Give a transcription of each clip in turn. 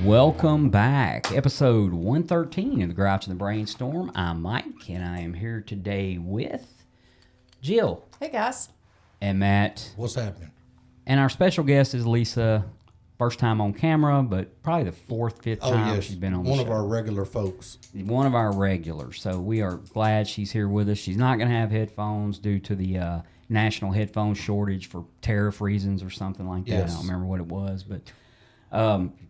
Welcome back. Episode 113 of the Grouch and the Brainstorm. I'm Mike, and I am here today with Jill. Hey, guys. And Matt. What's happening? And our special guest is Lisa. First time on camera, but probably the fourth, fifth time she's been on the show. One of our regular folks. One of our regulars. So we are glad she's here with us. She's not going to have headphones due to the national headphone shortage for tariff reasons or something like that. Yes. I don't remember what it was, but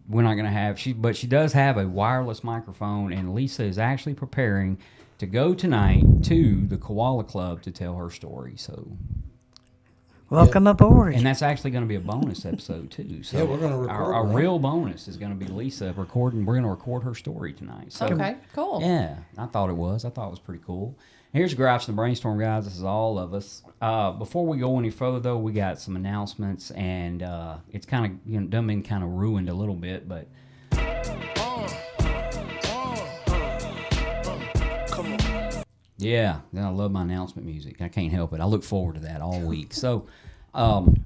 we're not going to have. But she does have a wireless microphone, and Lisa is actually preparing to go tonight to the Koala Club to tell her story. So. Welcome aboard. And that's actually going to be a bonus episode, too. So yeah, we're going to record our real bonus is going to be Lisa recording. We're going to record her story tonight. So, okay, cool. Yeah, I thought it was pretty cool. Here's Grouch and the Brainstorm, guys. This is all of us. Before we go any further, though, we got some announcements, and it's kind of done been kind of ruined a little bit, but. Come on. Yeah, I love my announcement music. I can't help it. I look forward to that all week. So,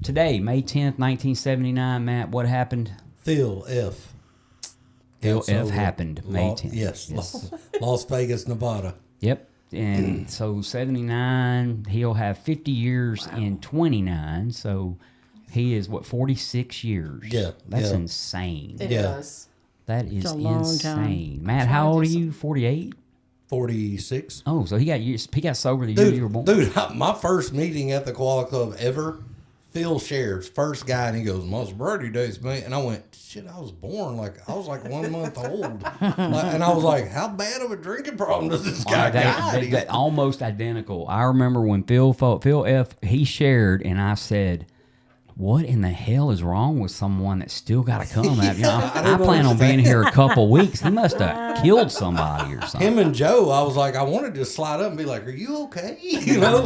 today, May 10th, 1979, Matt, what happened? Phil F. Phil F. happened May 10th. Yes. Las Vegas, Nevada. Yep. And so 79, he'll have 50 years in 29. So he is, 46 years? Yeah. That's yeah. insane. It Yeah. is. That is a long insane. time. Matt, how old are you? 48? 46. Oh, so he got sober the year you were born. Dude, my first meeting at the Koala Club ever, Phil Shares, first guy, and he goes, "My birthday days, man." And I went, "Shit, I was born I was 1 month old." And I was like, "How bad of a drinking problem does this guy got?" That almost identical. I remember when Phil F. he shared, and I said, "What in the hell is wrong with someone that's still got to come?" I plan on being here a couple weeks. He must have killed somebody or something. Him and Joe, I was like, I wanted to slide up and be like, "Are you okay?" Yeah.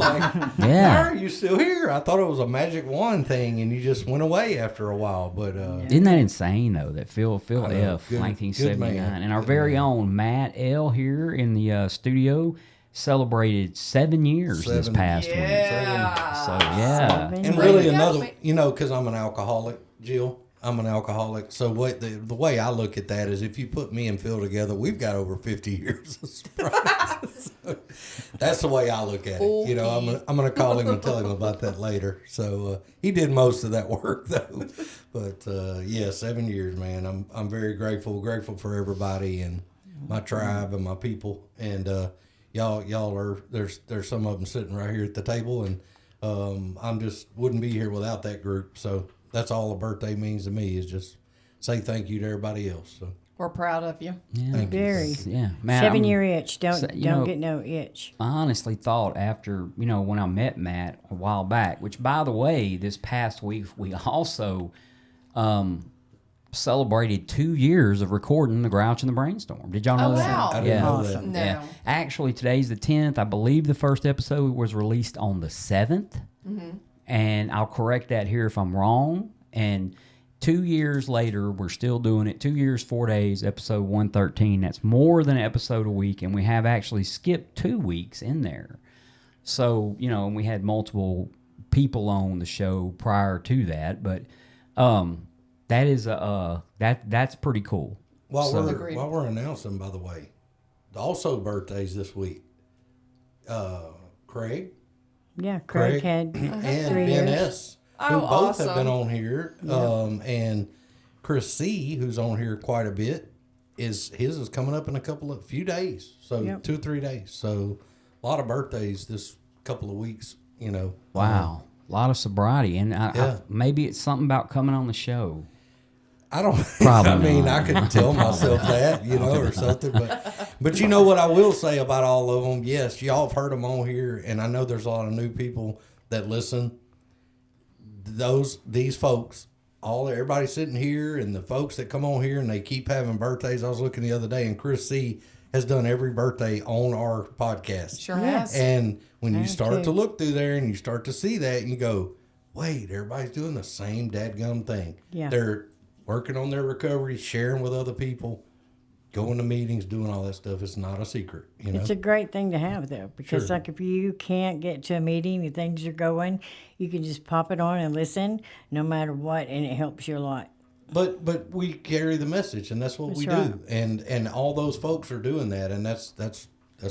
Why are you still here? I thought it was a magic wand thing, and you just went away after a while. But Isn't that insane though? That Phil F. know. 1979, Good man. and our very own Matt L. here in the studio celebrated 7 years this past week. Yeah. So yeah. And Way really to go, another, mate. because I'm an alcoholic, Jill. I'm an alcoholic. So the way I look at that is if you put me and Phil together, we've got over 50 years of sobriety. So that's the way I look at it. I'm going to call him and tell him about that later. So he did most of that work though. But 7 years, man. I'm very grateful for everybody and my tribe and my people. And y'all are there's some of them sitting right here at the table, and I'm just wouldn't be here without that group. So that's all a birthday means to me, is just say thank you to everybody else. So We're proud of you. Yeah. thank you. Very. Yeah. Matt, 7 year itch. Don't know- get no itch. I honestly thought after, when I met Matt a while back, which by the way, this past week we also celebrated 2 years of recording the Grouch and the Brainstorm. Did y'all know Oh, that? wow. I didn't know Awesome. that. No. Actually, today's the 10th. I believe the first episode was released on the 7th. And I'll correct that here if I'm wrong. And 2 years later, we're still doing it. 2 years, 4 days, episode 113. That's more than an episode a week. And we have actually skipped 2 weeks in there. So, and we had multiple people on the show prior to that. But that is that's pretty cool. While Agreed. we're announcing, by the way, also birthdays this week. Craig Yeah, Craig had and 3 Ben years. S, who Oh, both have awesome. been on here, and Chris C, who's on here quite a bit, his is coming up in a few days, so Yep. 2 or 3 days. So a lot of birthdays this couple of weeks. Wow. A lot of sobriety. And Yeah. maybe it's something about coming on the show. I don't. Probably I mean, not. I could tell myself that, or something. But you know what I will say about all of them? Yes, y'all have heard them on here, and I know there's a lot of new people that listen. These folks, everybody sitting here, and the folks that come on here, and they keep having birthdays. I was looking the other day, and Chris C has done every birthday on our podcast. Sure has. And when you Me start too. to look through there, and you start to see that, and you go, "Wait, everybody's doing the same dadgum thing." Yeah. They're working on their recovery, sharing with other people, going to meetings, doing all that stuff. It's not a secret, It's a great thing to have, though, because Sure. like if you can't get to a meeting and things are going, you can just pop it on and listen no matter what, and it helps you a lot. But we carry the message, and that's what we That's do. And all those folks are doing that, and that's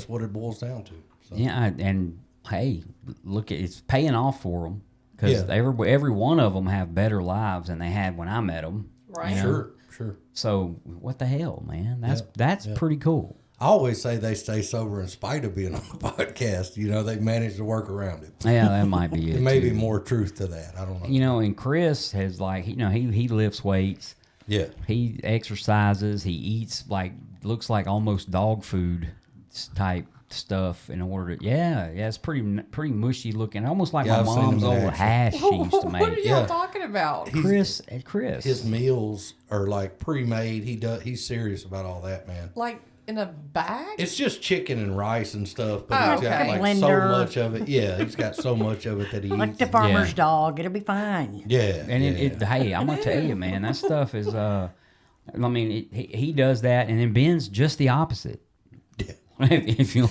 what it boils down to. So. Yeah, and hey, look, it's paying off for them because Yeah. every one of them have better lives than they had when I met them. Right. Sure. So what the hell, man? That's pretty cool. I always say they stay sober in spite of being on the podcast. You know, they manage to work around it. Yeah, that might be it. There may be too. more truth to that. I don't know. You know, and Chris has like, he lifts weights. Yeah. He exercises. He eats like looks like almost dog food type stuff in order to. Yeah, it's pretty mushy looking, almost like Yeah, my I've seen mom's him in old action. hash she used to What are make. y'all Yeah. talking about? Chris. His meals are like pre-made. He's serious about all that, man. Like in a bag? It's just chicken and rice and stuff, but Oh, he's got okay. like so Blender. much of it. Yeah, he's got so much of it that he Like eats. the farmer's Yeah. dog. It'll be fine. Yeah, And yeah. hey, I'm gonna tell you, man, that stuff is. I mean, he does that, and then Ben's just the opposite. if you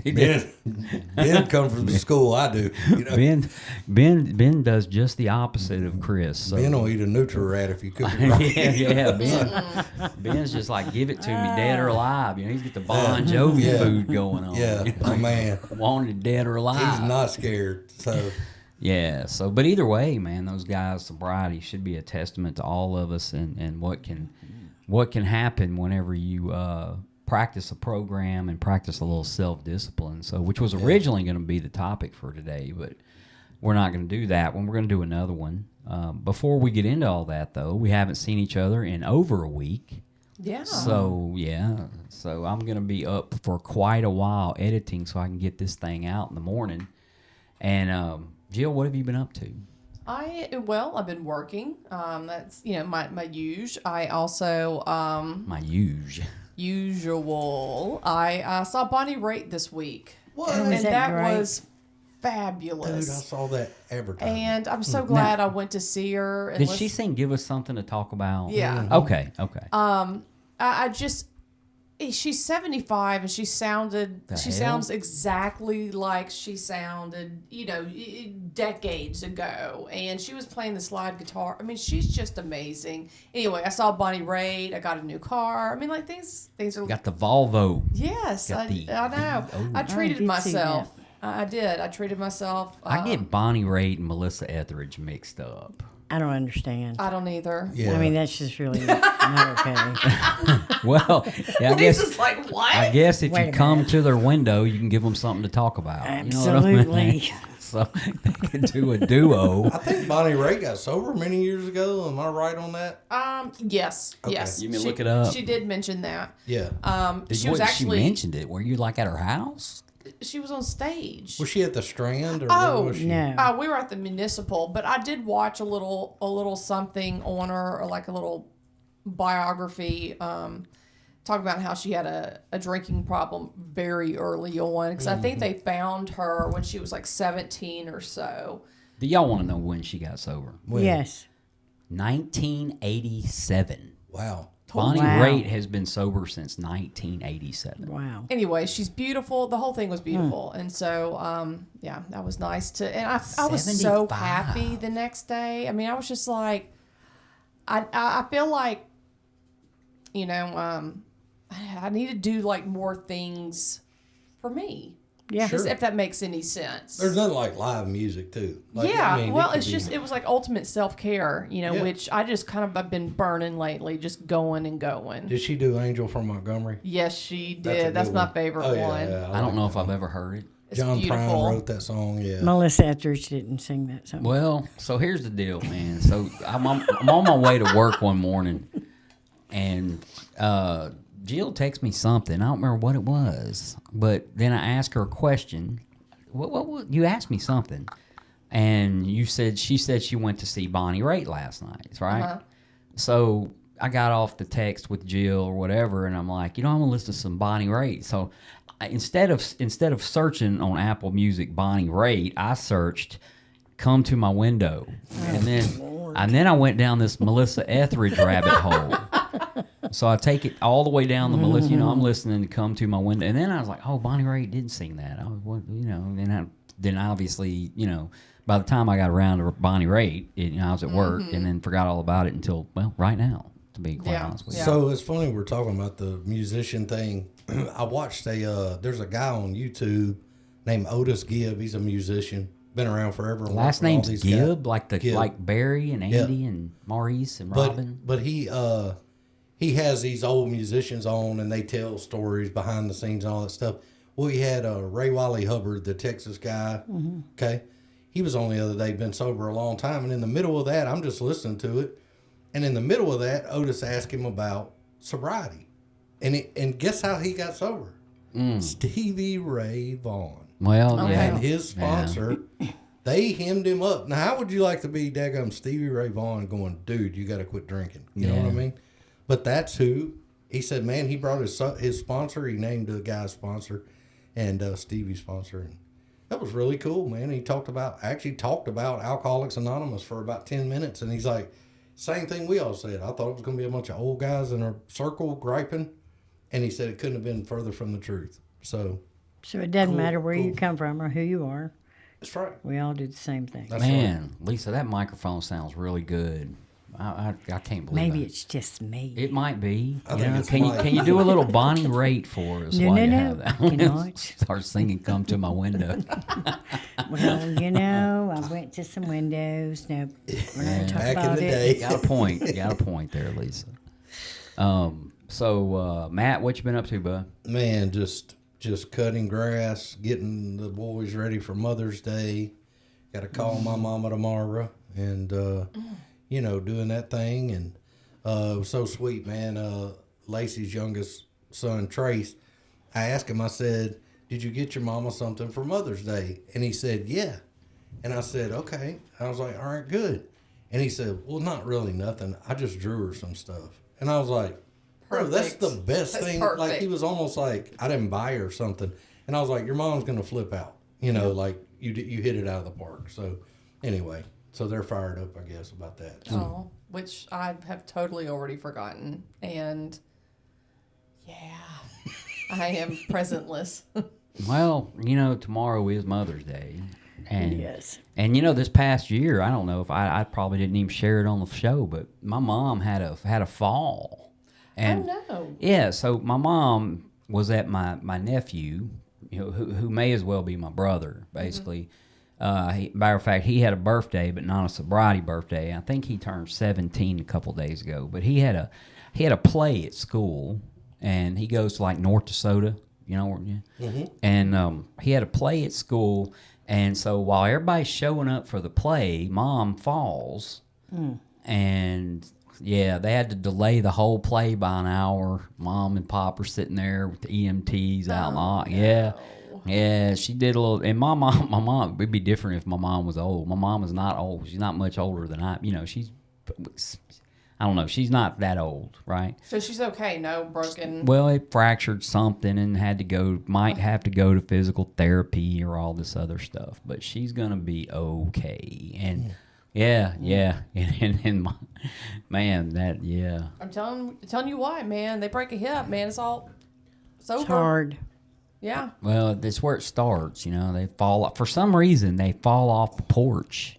Ben comes from the school I do. You know? Ben does just the opposite of Chris. So. Ben will eat a Nutri-Rat if you cook it right. yeah. Ben's just like, give it to me, dead or alive. You know, he's got the Bon Jovi Yeah. food going on. Yeah, You know, my man. wanted dead or alive. He's not scared. So Yeah. So, but either way, man, those guys' sobriety should be a testament to all of us, and what can happen whenever you practice a program and practice a little self-discipline. So, which was originally going to be the topic for today, but we're not going to do that one. We're going to do another one. Before we get into all that, though, we haven't seen each other in over a week. Yeah. So I'm gonna be up for quite a while editing, so I can get this thing out in the morning. And Jill, what have you been up to? I've been working. That's my usual. I also My usual. usual. I saw Bonnie Raitt this week. What? Oh, And is that that great? was dude, fabulous. I saw that advertisement. And I'm so glad I went to see her. And Did she sing "Give Us Something to Talk About"? Yeah. Okay. I just she's 75 and she The sounds exactly like she sounded, decades ago. And she was playing the slide guitar. I mean, she's just amazing. Anyway, I saw Bonnie Raitt. I got a new car. I mean, like things are. Got the Volvo. Yes, got I the- know. oh. I treated I did see myself. I did. I treated myself. I get Bonnie Raitt and Melissa Etheridge mixed up. I don't understand. I don't either. Yeah. I mean, that's just really not okay. Well, yeah, I He's guess. just like, what? I guess if Wait you a come minute. to their window, you can give them something to talk about. You know what I mean? Absolutely. So they can do a duo. I think Bonnie Raitt got sober many years ago. Am I right on that? Yes, Okay. yes. You may look it up. She did mention that. Yeah. She was actually She mentioned it. Were you like at her house? she was on stage. Was she at the Strand or Oh, where was she? No. We were at the Municipal, but I did watch a little something on her, or like a little biography, talking about how she had a drinking problem very early on. Because I think they found her when she was like 17 or so. Do y'all want to know when she got sober? When? Yes. 1987. Wow. Bonnie Wow. Raitt has been sober since 1987. Wow. Anyway, she's beautiful. The whole thing was beautiful, and so that was nice to. And I was so 75. happy the next day. I mean, I was just like, I feel like, I need to do like more things for me. Yeah. Sure. If that makes any sense. There's nothing like live music too. Like, Yeah, I mean, well, could it's be- just, it was like ultimate self-care, Yeah. which I just kind of have been burning lately, just going and going. Did she do Angel from Montgomery? Yes, she That's a did. That's good my one. favorite Oh, yeah, one. yeah, I don't know like if that I've one. ever heard it. It's John beautiful. Prine wrote that song. Yeah. Melissa Etheridge didn't sing that song. Well, so here's the deal, man. So I'm on my way to work one morning, and Jill texted me something. I don't remember what it was, but then I asked her a question. What you asked me something, and she said she went to see Bonnie Raitt last night, right? Uh-huh. So I got off the text with Jill or whatever, and I'm like, I'm gonna listen to some Bonnie Raitt. So instead of searching on Apple Music Bonnie Raitt, I searched "Come to My Window," and then I went down this Melissa Etheridge rabbit hole. So I take it all the way down the Melissa. I'm listening to "Come to My Window," and then I was like, "Oh, Bonnie Raitt didn't sing that." And I then obviously, by the time I got around to Bonnie Raitt, I was at work Mm-hmm. and then forgot all about it until, well, right now, to be quite Yeah, honest with you. yeah. So it's funny we're talking about the musician thing. I watched there's a guy on YouTube named Otis Gibb. He's a musician, been around forever. and Last worked with all name's these Gibb, guys. Gibb. like Barry and Andy and Maurice and Robin. But he has these old musicians on, and they tell stories behind the scenes and all that stuff. Well, he had Ray Wiley Hubbard, the Texas guy. Okay, he was on the other day, been sober a long time, and in the middle of that, I'm just listening to it, and in the middle of that, Otis asked him about sobriety, and guess how he got sober? Stevie Ray Vaughan. Well, Okay. yeah. And his sponsor, they hemmed him up. Now, how would you like to be daggum Stevie Ray Vaughan going, dude, you got to quit drinking? You know what I Yeah. mean? But that's who he said, man, he brought his sponsor. He named the guy's sponsor and Stevie's sponsor. And that was really cool, man. He talked about Alcoholics Anonymous for about 10 minutes. And he's like, same thing we all said. I thought it was going to be a bunch of old guys in a circle griping. And he said it couldn't have been further from the truth. So So it doesn't Cool, matter where you cool. come from or who you are. that's right. We all do the same thing. That's right. Man, Lisa, that microphone sounds really good. I can't believe Maybe it. it's just me. It might be. I think it's Can you Mike. can you do a little Bonnie Raitt for us No, while no, you no. have that? Cannot. Start singing "Come to My Window." Well, I went to some windows. No, we're not going to talk Back in about the it. day. You got a point. You got a point there, Lisa. So Matt, what you been up to, bud? Man, just cutting grass, getting the boys ready for Mother's Day. Got to call my mama tomorrow, and doing that thing, and it was so sweet, man. Lacey's youngest son, Trace, I asked him. I said, "Did you get your mama something for Mother's Day?" And he said, "Yeah." And I said, "Okay." I was like, "All right, good." And he said, "Well, not really nothing. I just drew her some stuff." And I was like, "Bro, that's Perfect. the best That's thing." perfect. Like he was almost like I didn't buy her something, and I was like, "Your mom's gonna flip out," like you hit it out of the park. So anyway, so they're fired up, I guess, about that. Oh, which I have totally already forgotten. And yeah, I am presentless. Well, tomorrow is Mother's Day, and Yes. and this past year, I don't know if I probably didn't even share it on the show, but my mom had a fall, and Oh, no. yeah, so my mom was at my nephew, who may as well be my brother, basically. Matter of fact, he had a birthday, but not a sobriety birthday. I think he turned 17 a couple days ago. But he had a play at school, and he goes to like North Dakota, and he had a play at school, and so while everybody's showing up for the play, Mom falls, and yeah, they had to delay the whole play by an hour. Mom and Pop are sitting there with the EMTs out in the lot. Yeah. Yeah, she did a little. And my mom, it'd be different if my mom was old. My mom is not old. She's not much older than I. I don't know. She's not that old, right? So she's okay. No broken. Well, it fractured something and might have to go to physical therapy or all this other stuff. But she's gonna be okay. And yeah, and yeah. I'm telling you why, man. They break a hip, man. It's over. It's hard. Yeah. Well, that's where it starts. They fall for some reason. They fall off the porch,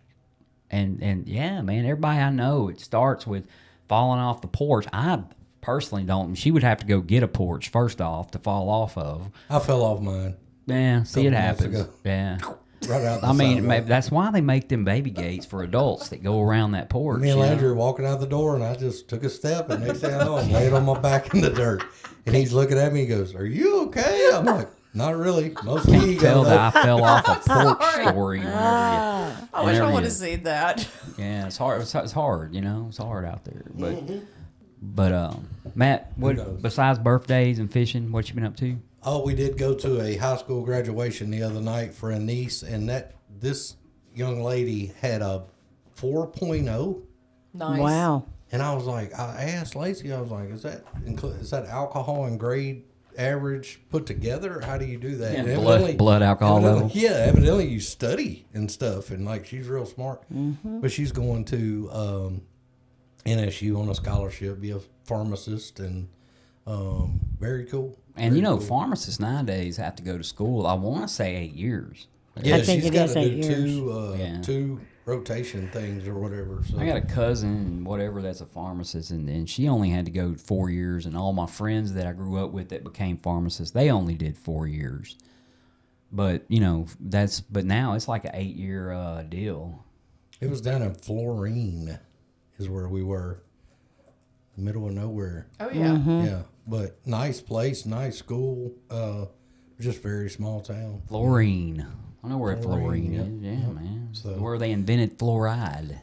and yeah, man. Everybody I know, it starts with falling off the porch. I personally don't. She would have to go get a porch first off to fall off of. I fell off mine Yeah, see, it Couple months happens. ago. Yeah. right out. The I mean, sidewalk. maybe that's why they make them baby gates for adults that go around that porch. Me and you know? Landry were walking out the door, and I just took a step, and next thing I know, I'm laying on my back in the dirt. And he's looking at me. He goes, "Are you okay?" I'm like, "Not really. Most of you Tell go." that I fell off a porch Sorry. story. Whenever I wish I whenever would you- have seen that. Yeah, it's hard. It's hard. It's hard out there. But Matt, what knows? besides birthdays and fishing, what you been up to? Oh, we did go to a high school graduation the other night for a niece, and this young lady had a 4.0. Nice. Wow. And I was like, I asked Lacey, I was like, is that alcohol and grade average put together? How do you do that? And blood alcohol level. Yeah, evidently you study and stuff, and like she's real smart. But she's going to NSU on a scholarship, be a pharmacist, and very cool. And Very cool. pharmacists nowadays have to go to school. I want to say 8 years. Yeah, I think she's it got is to 8 do years. Yeah. two rotation things or whatever. So I got a cousin, whatever, that's a pharmacist, and she only had to go 4 years. And all my friends that I grew up with that became pharmacists, they only did 4 years. But but now it's like an 8-year deal. It was down in Florine, is where we were, middle of nowhere. Oh yeah. Yeah, but nice place, nice school. Just very small town. Fluorine. I know where Fluorine, fluorine yep. is. Yeah, man. So- Where they invented fluoride.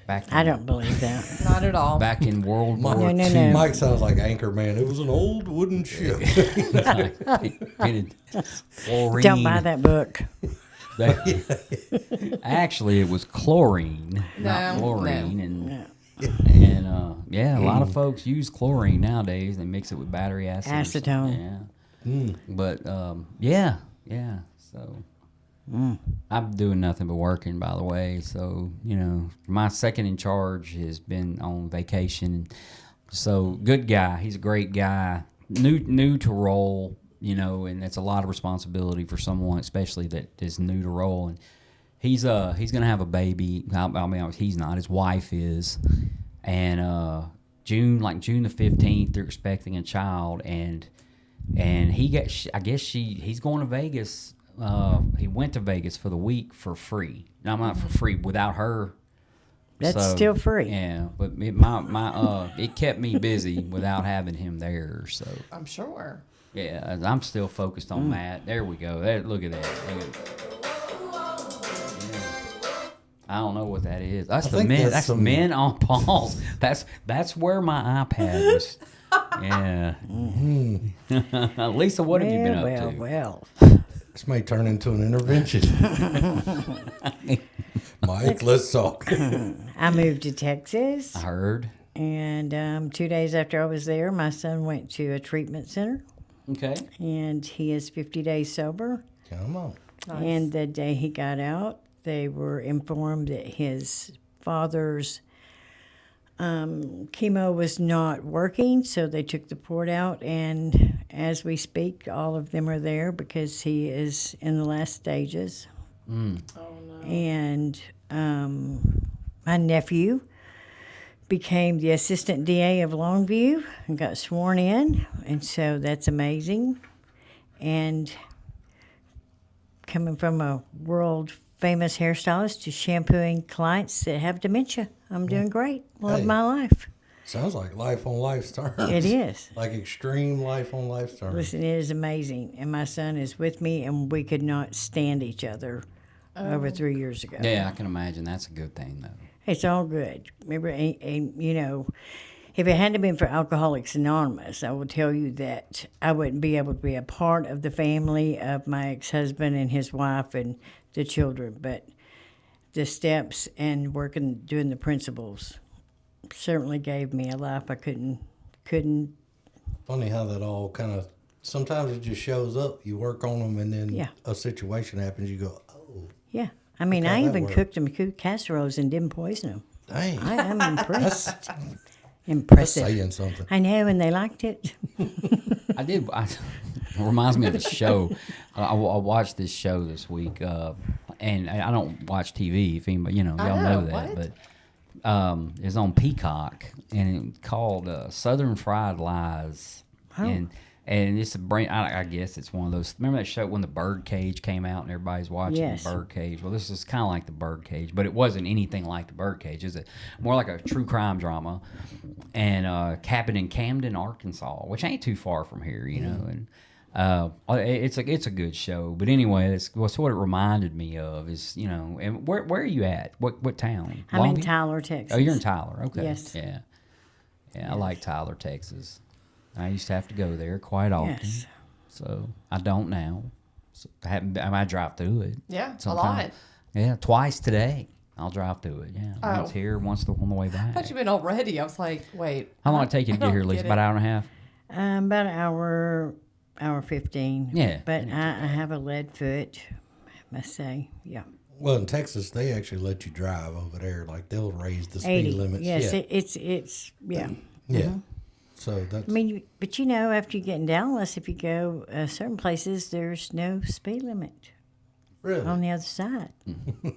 Back I don't believe that. Not at all. Back in World War Mike, No, II. no. Mike sounds like Anchorman. It was an old wooden ship. Invented fluorine. Don't buy that book. Actually, it was chlorine, not No, fluorine, No. and a lot of folks use chlorine nowadays. They mix it with battery acid. or something. Acetone. Yeah, but yeah. So I'm doing nothing but working, by the way. So my second in charge has been on vacation. So good guy. He's a great guy. New to role. And that's a lot of responsibility for someone, especially that is new to role. And he's gonna have a baby. I mean, he's not. His wife is, and June the 15th, they're expecting a child, and he's going to Vegas. He went to Vegas for the week for free. No, not for free, without her. That's So, still free. Yeah, but it kept me busy without having him there. So. I'm sure. Yeah, I'm still focused on that. There we go. There, look at that. Yeah. I don't know what that is. That's the think men. that's That's some- men on pause. That's where my iPad was. Yeah. Lisa, what have you been up to? Well. This may turn into an intervention. Mike, let's talk. I moved to Texas, I heard. and 2 days after I was there, my son went to a treatment center, Okay. and he is 50 days sober. Come on. Nice. And the day he got out, they were informed that his father's chemo was not working, so they took the port out. And as we speak, all of them are there because he is in the last stages. Oh no. And my nephew became the assistant DA of Longview and got sworn in, and so that's amazing. And coming from a world famous hairstylist to shampooing clients that have dementia, I'm doing great. Love Hey. my life. Sounds like life on life's terms. It is. Like extreme life on life's terms. Listen, it is amazing. And my son is with me, and we could not stand each other over 3 years ago. Yeah, I can imagine that's a good thing though. It's all good. Remember, if it hadn't been for Alcoholics Anonymous, I will tell you that I wouldn't be able to be a part of the family of my ex-husband and his wife and the children. But the steps and doing the principles certainly gave me a life I couldn't. Funny how that all kind of, sometimes it just shows up. You work on them and then Yeah. a situation happens. You go, oh, Yeah, I mean, Look how I that even worked. cooked them casseroles and didn't poison them. dang. I am impressed. That's Impressive. saying something. I know, and they liked it. I did. It reminds me of a show. I watched this show this week, and I don't watch TV. If anybody, y'all know that, what? but it's on Peacock, and it's called Southern Fried Lies, and it's a brain. I guess it's one of those. Remember that show when the Birdcage came out and everybody's watching Yes. the Birdcage? Well, this is kind of like the Birdcage, but it wasn't anything like the Birdcage. It's more like a true crime drama, and happened in Camden, Arkansas, which ain't too far from here, and. It's a good show, but anyway, that's what it reminded me of is and where are you at? What town? I'm in Longview? Tyler, Texas. Oh, you're in Tyler. Okay. Yes. Yeah. I like Tyler, Texas. I used to have to go there quite often. Yes. So I don't now. So I might drive through it. Yeah, a sometime. lot. Yeah, twice today. I'll drive through it. Yeah, once Oh. here, once on the way I back. thought you'd been already. I was like, wait. How long did it take you to I get here, don't Lisa? get About it. an hour and a half. About an hour 15. Yeah, But it I have a lead foot, I must say. Yeah. Well, in Texas, they actually let you drive over there. Like they'll raise the speed 80. limits. Yes, yeah. it's yeah. Yeah. So that's I mean, but after you get in Dallas, if you go certain places, there's no speed limit. Really? on the other side.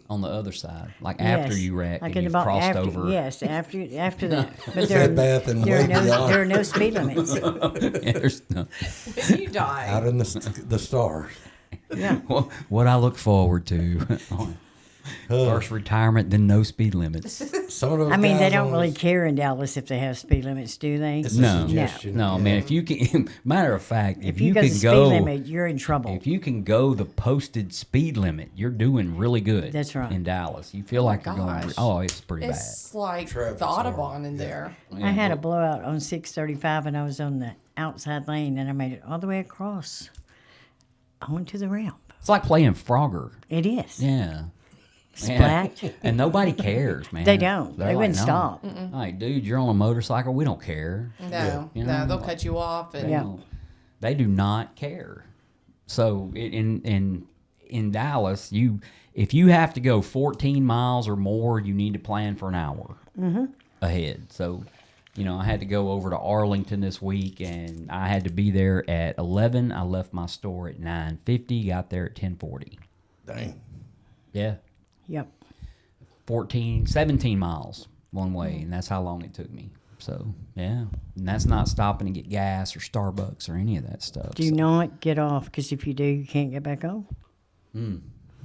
On the other side, like after Yes. you wrecked Like and in you about crossed after, over. Yes, after that. But Said Beth and way beyond. there are no speed limits. Yeah, there's no, When you die. Out in the stars. Yeah. what I look forward to. First retirement, then no speed limits. Some of those I mean, they guys don't on really this- care in Dallas if they have speed limits, do they? It's a No. suggestion. No, yeah. man. If you can, matter of fact, If you go the can speed go, limit, you're in trouble. if you can go the posted speed limit, you're doing really good. That's right. In Dallas, you feel like you're going. gosh. Oh, it's pretty It's like Traffic's the hard. Audubon in there. bad. I had a blowout on 635, and I was on the outside lane, and I made it all the way across onto the ramp. It's like playing Frogger. It is. Yeah. Splat. Yeah. And nobody cares, man. They don't. They're They like, wouldn't no. stop. Like, dude, you're on a motorcycle. We don't care. No, You no, know, they'll like- cut you off. And Yeah. They do not care. So in Dallas, if you have to go 14 miles or more, you need to plan for an hour ahead. So, I had to go over to Arlington this week, and I had to be there at 11. I left my store at 9:50. Got there at 10:40. Dang. Yeah, Yep. 17 miles one way, and that's how long it took me. So yeah, and that's not stopping to get gas or Starbucks or any of that stuff. Do so, not get off, because if you do, you can't get back on.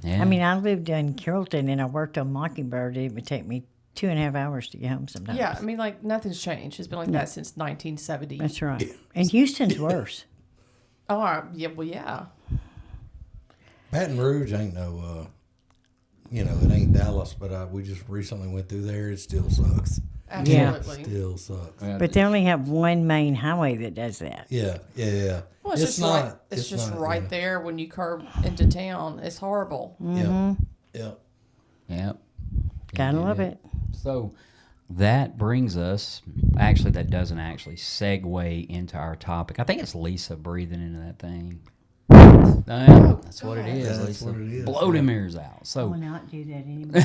yeah. I mean, I lived in Carrollton, and I worked on Mockingbird. It would take me 2.5 hours to get home sometimes. yeah, I mean, like nothing's changed. It's been like that since 1970. That's right. And Houston's worse. Oh, yeah, well, yeah. Baton Rouge ain't no, it ain't Dallas, but we just recently went through there. It still sucks. Absolutely. Still sucks. Yeah, But they only have one main highway that does that. Yeah. Well, it's just not. right. It's just not, right there when you curve into town. It's horrible. Yeah. Yeah. Yep. Gotta Yeah, love yeah. it. So that brings us. Actually, that doesn't actually segue into our topic. I think it's Lisa breathing into that thing. That's what it is. Yeah, that's Lisa. what it is, Blow them ears out. I So will not do that anymore.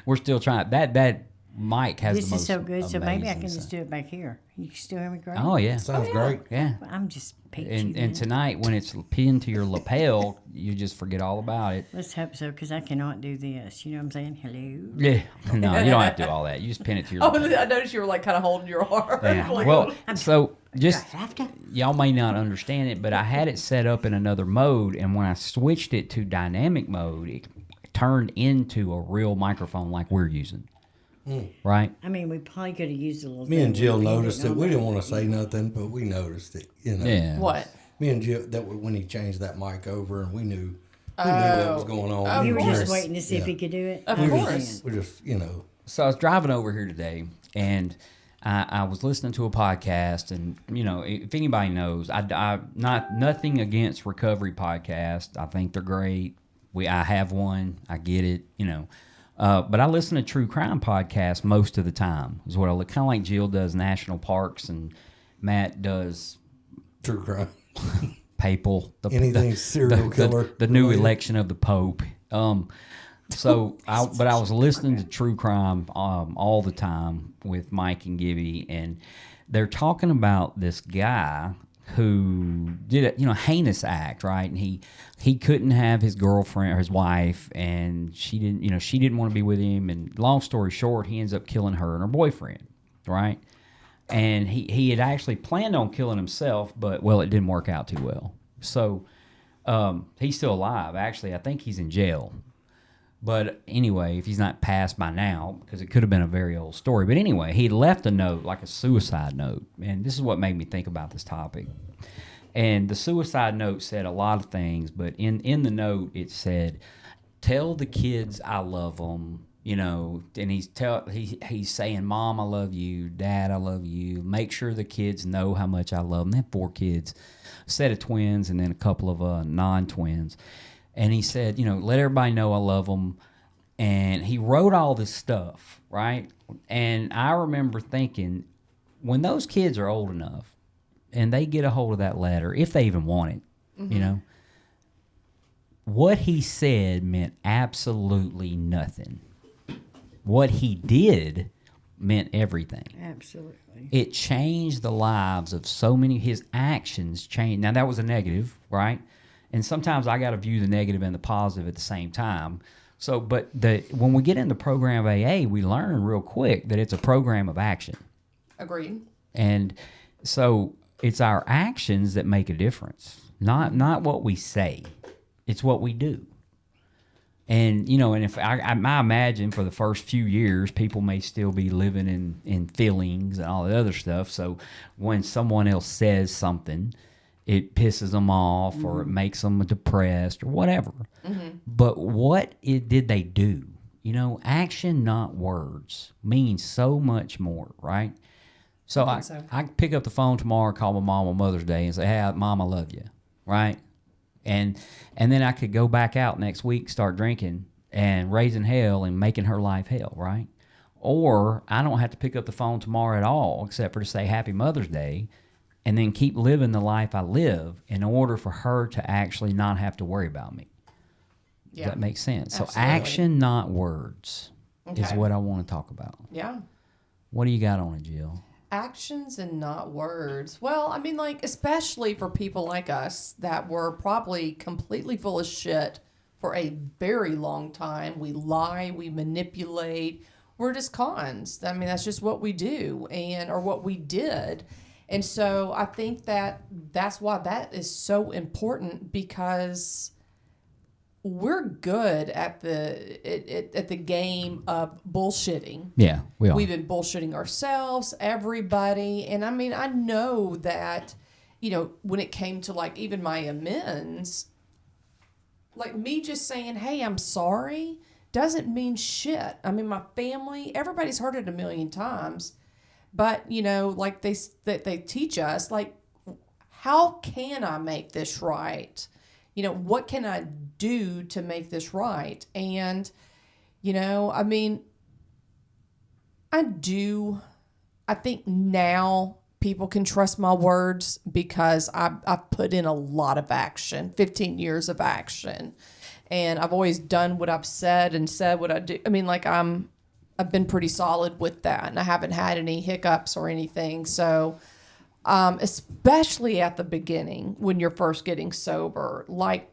we're still trying. That mic has This the most is so good, so maybe I can amazing just do it back here. You can still hear me great? Oh yeah, Sounds great. yeah. I'm just peachy. And man. tonight when it's pinned to your lapel, you just forget all about it. Let's hope so, because I cannot do this. You know what I'm saying? Hello. Yeah. No, you don't have to do all that. You just pin it to your Oh, lapel. I noticed you were like kind of holding your arm. Yeah. Like, Well, so just Do I have to? y'all may not understand it, but I had it set up in another mode, and when I switched it to dynamic mode, it turned into a real microphone like we're using. Right? I mean, we probably could have used a little. Me and thing Jill when we noticed it. on We there. didn't want to say nothing, but we noticed it. Yeah. what? Me and Jill, when he changed that mic over, and we knew what was going on. Of You were just course. waiting to see if Yeah. he could do it. Of We course. just, we just, So I was driving over here today, and I was listening to a podcast, and if anybody knows, I nothing against recovery podcasts. I think they're great. I have one. I get it. But I listen to true crime podcasts most of the time. Is what I look kind of like Jill does national parks, and Matt does true crime. papal. Anything serial killer The new related. election of the Pope. But I was listening to true crime all the time with Mike and Gibby, and they're talking about this guy who did a heinous act, right? And he couldn't have his girlfriend or his wife, and she didn't want to be with him. And long story short, he ends up killing her and her boyfriend, right? And he had actually planned on killing himself, but it didn't work out too well. So he's still alive. Actually, I think he's in jail. But anyway, if he's not passed by now, because it could have been a very old story. But anyway, he left a note, like a suicide note. And this is what made me think about this topic. And the suicide note said a lot of things, but in the note it said, "Tell the kids I love them." And he's saying, "Mom, I love you. Dad, I love you. Make sure the kids know how much I love them." They have 4 kids, a set of twins, and then a couple of non-twins. And he said, let everybody know I love them. And he wrote all this stuff, right? And I remember thinking, when those kids are old enough and they get a hold of that letter, if they even want it, what he said meant absolutely nothing. What he did meant everything. Absolutely. It changed the lives of so many. His actions changed. Now, that was a negative, right? And sometimes I got to view the negative and the positive at the same time. So, but when we get in the program of AA, we learn real quick that it's a program of action. Agreed. And so it's our actions that make a difference, not what we say. It's what we do. And, and if I imagine for the first few years, people may still be living in feelings and all the other stuff. So when someone else says something, it pisses them off or it makes them depressed or whatever. But did they do? Action, not words, means so much more, right? So I pick up the phone tomorrow, call my mom on Mother's Day and say, hey, Mom, I love you, right? And then I could go back out next week, start drinking and raising hell and making her life hell, right? Or I don't have to pick up the phone tomorrow at all except for to say Happy Mother's Day and then keep living the life I live in order for her to actually not have to worry about me. Does that make sense? Absolutely. So action, not words, is Okay. what I want to talk about. Yeah. What do you got on it, Jill? Actions and not words. Well, I mean, like, especially for people like us that were probably completely full of shit for a very long time. We lie, we manipulate, we're just cons. I mean, that's just what we do or what we did. And so I think that's why that is so important, because we're good at the game of bullshitting. Yeah, we are. We've been bullshitting ourselves, everybody. And I mean, I know that, when it came to like even my amends, like me just saying, hey, I'm sorry, doesn't mean shit. I mean, my family, everybody's heard it a million times. But, like they teach us, like, how can I make this right? What can I do to make this right? And, I mean, I think now people can trust my words because I've put in a lot of action, 15 years of action. And I've always done what I've said and said what I do. I mean, like I've been pretty solid with that, and I haven't had any hiccups or anything. So, especially at the beginning when you're first getting sober, like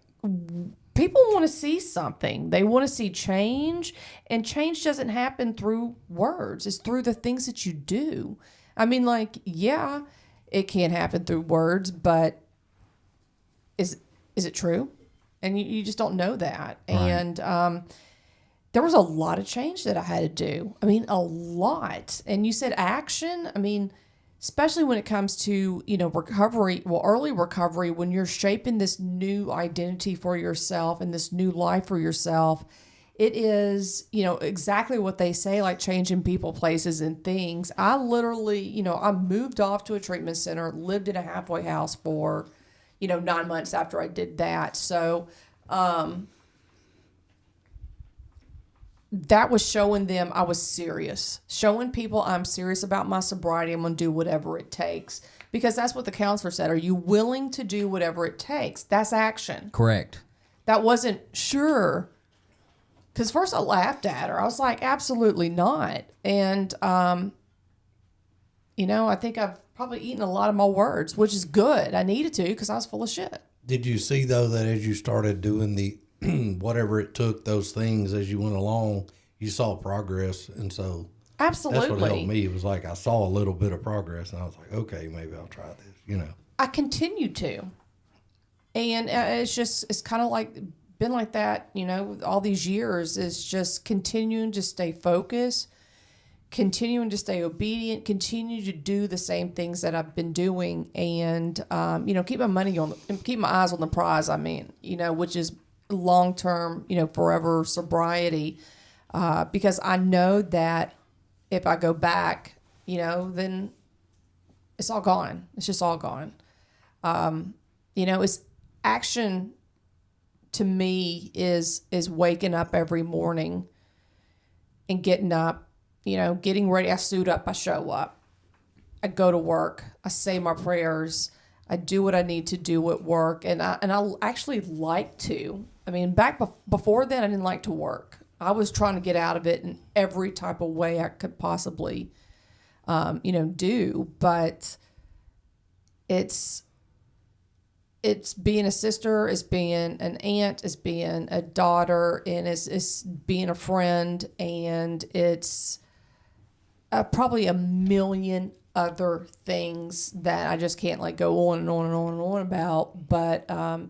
people want to see something. They want to see change, and change doesn't happen through words. It's through the things that you do. I mean, like, yeah, it can happen through words, but is it true? And you just don't know that. Right. And there was a lot of change that I had to do. I mean, a lot. And you said action. I mean, especially when it comes to, recovery, early recovery, when you're shaping this new identity for yourself and this new life for yourself, it is, exactly what they say, like changing people, places, and things. I literally, I moved off to a treatment center, lived in a halfway house for, 9 months after I did that. So, that was showing them I was serious, showing people I'm serious about my sobriety. I'm going to do whatever it takes, because that's what the counselor said. Are you willing to do whatever it takes? That's action. Correct. That wasn't sure. Because first I laughed at her. I was like, absolutely not. And, I think I've probably eaten a lot of my words, which is good. I needed to, because I was full of shit. Did you see, though, that as you started doing the whatever it took, those things as you went along, you saw progress? And so Absolutely. that's what helped me. It was like I saw a little bit of progress, and I was like, okay, maybe I'll try this, I continue to. And it's kind of like been like that, all these years, is just continuing to stay focused, continuing to stay obedient, continue to do the same things that I've been doing, and, keep my eyes on the prize, which is long-term, forever sobriety, because I know that if I go back, then it's all gone. It's just all gone. It's action to me is waking up every morning and getting up, getting ready. I suit up, I show up, I go to work, I say my prayers, I do what I need to do at work, and I actually like to. I mean, before then, I didn't like to work. I was trying to get out of it in every type of way I could possibly, do. But it's it's being a sister, it's being an aunt, it's being a daughter, and it's being a friend, and it's probably a million other things that I just can't like go on and on and on and on about. But